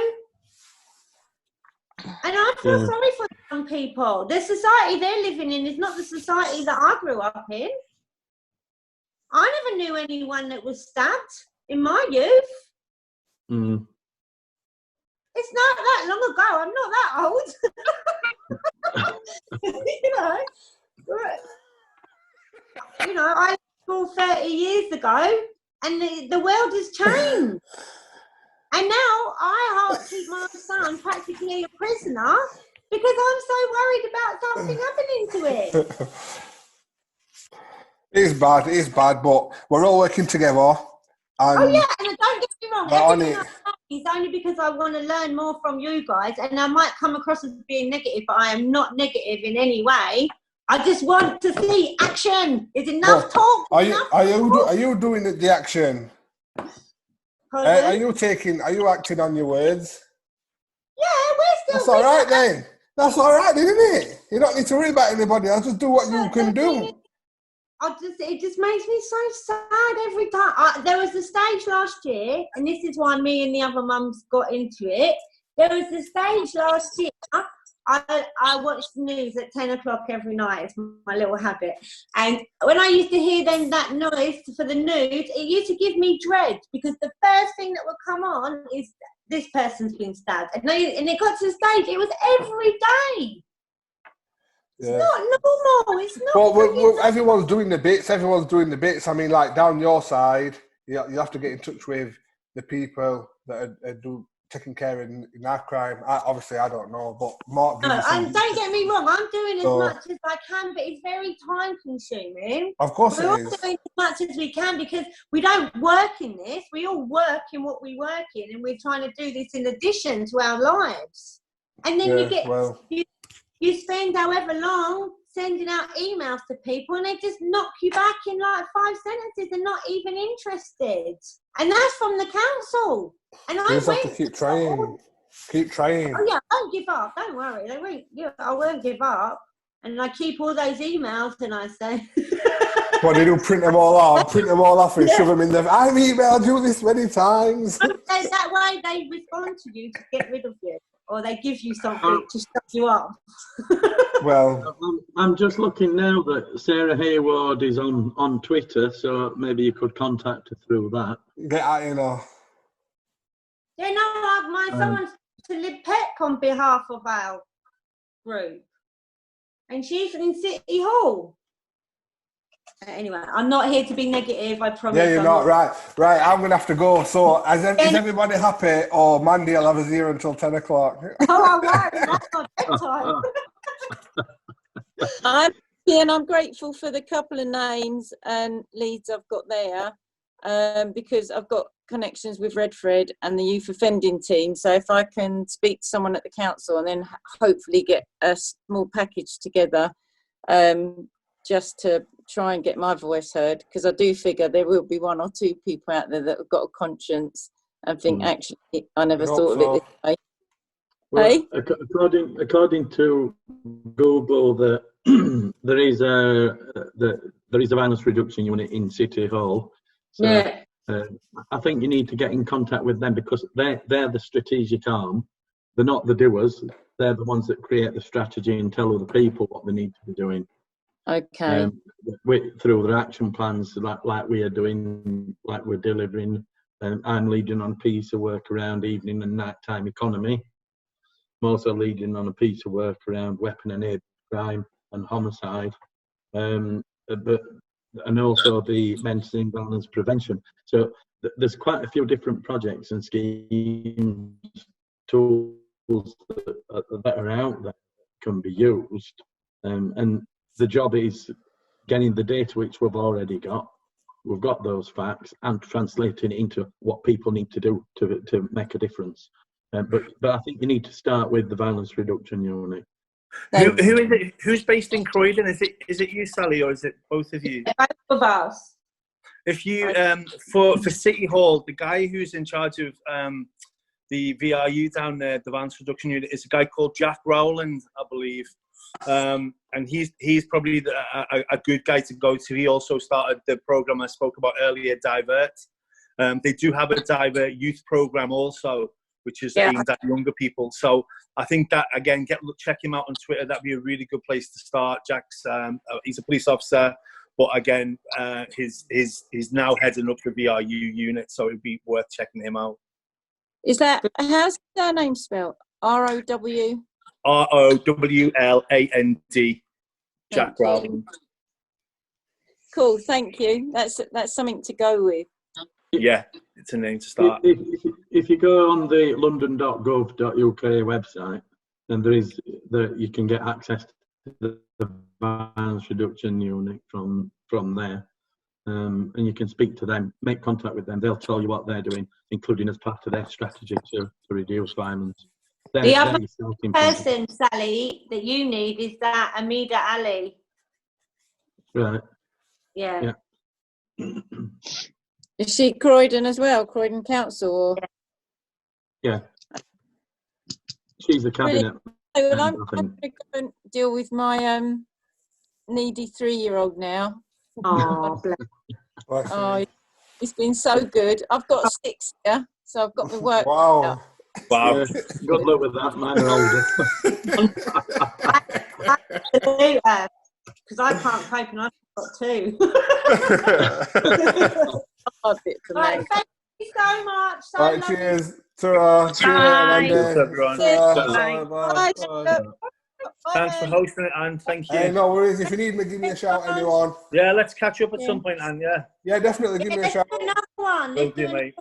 And I feel sorry for some people. The society they're living in is not the society that I grew up in. I never knew anyone that was stabbed in my youth. Mm. It's not that long ago. I'm not that old. You know, I left school 30 years ago, and the world has changed. And now I keep my son practically a prisoner because I'm so worried about something happening to it. It's bad, but we're all working together. And and don't get me wrong, everything I say is only because I want to learn more from you guys, and I might come across as being negative, but I am not negative in any way. I just want to see action. Is enough talk? Are you doing the action? Are you acting on your words? Yeah, we're still. That's all right then. That's all right, isn't it? You don't need to worry about anybody else. Just do what you can do. It just makes me so sad every time. There was a stage last year, and this is why me and the other mums got into it. There was a stage last year. I watch the news at 10 o'clock every night. It's my little habit. And when I used to hear that noise for the news, it used to give me dread because the first thing that would come on is this person's been stabbed. And it got to the stage, it was every day. Yeah. It's not normal. It's not. Well, everyone's doing the bits. I mean, like down your side, you have to get in touch with the people that are taking care in our crime. Obviously, I don't know, but Mark. And don't get me wrong. I'm doing as much as I can, but it's very time consuming. Of course, we're all doing as much as we can because we don't work in this. We all work in what we work in, and we're trying to do this in addition to our lives. And then you spend however long sending out emails to people and they just knock you back in like 5 sentences and not even interested. And that's from the council. And I just have to keep trying. Keep trying. Oh yeah, don't give up. Don't worry. I won't give up. And I keep all those emails and I say... What, they do print them all off? Print them all off and shove them in there. I've emailed you this many times. That way they respond to you to get rid of you. Or they give you something to shut you up. Well, I'm just looking now that Sarah Hayward is on Twitter, so maybe you could contact her through that. Get out, you know. Yeah, no, my someone's to Lib Pet on behalf of our group, and she's in City Hall. Anyway, I'm not here to be negative, I promise. Yeah, you're not. Right. I'm going to have to go. So, is everybody happy? Or Mandy will have us here until 10 o'clock. Oh, I won't. That's not bedtime. I'm happy and I'm grateful for the couple of names and leads I've got there, because I've got connections with Redfred and the youth offending team. So if I can speak to someone at the council and then hopefully get a small package together, just to try and get my voice heard, because I do figure there will be one or two people out there that have got a conscience and think, actually, I never thought of it this way. Well, Hey? according to Google, there is a violence reduction unit in City Hall. So, Yeah. I think you need to get in contact with them, because they're the strategic arm. They're not the doers. They're the ones that create the strategy and tell other people what they need to be doing. Okay. Through their action plans, like we are doing, like we're delivering. I'm leading on a piece of work around evening and nighttime economy. I'm also leading on a piece of work around weapon and aid crime and homicide, and also the mental imbalance prevention. So there's quite a few different projects and schemes, tools that are out that can be used, and the job is getting the data which we've already got. We've got those facts and translating it into what people need to do to make a difference. But I think you need to start with the violence reduction unit. Who is it? Who's based in Croydon? Is it you, Sally, or is it both of you? Both of us. If you for City Hall, the guy who's in charge of the VRU down there, the violence reduction unit, is a guy called Jack Rowland, I believe. And he's probably a good guy to go to. He also started the program I spoke about earlier, Divert. They do have a Divert youth program also, which is aimed at younger people. So I think that, again, check him out on Twitter. That'd be a really good place to start. Jack's he's a police officer, but again, he's now heading up the VRU unit, so it'd be worth checking him out. Is that, how's their name spelled? R-O-W? R-O-W-L-A-N-D. Jack Rowland. Cool, thank you. That's something to go with. Yeah, it's a name to start. If you go on the london.gov.uk website, then you can get access to the violence reduction unit from there, and you can speak to them, make contact with them. They'll tell you what they're doing, including as part of their strategy to reduce violence. The other person, Sally, that you need is that Amida Ali. Right. Yeah. Is she Croydon as well? Croydon Council? Or? Yeah. She's the cabinet. Really? Well, I'm going to go and deal with my needy 3-year-old now. Oh, bless. Oh, it's been so good. I've got 6 here, so I've got my work. Wow. Wow. Yeah, good luck with that. Mine are older. Because I can't cope and I've got 2. Right, thank you so much. So right, cheers. Ta-ra. Cheers, everyone. Bye. Thanks for hosting it, Anne. Thank you. Hey, no worries. If you need me, give me a shout, anyone. Yeah, let's catch up at some point, Anne. Yeah. Yeah, definitely. Give me a shout. Another one. Will do, mate.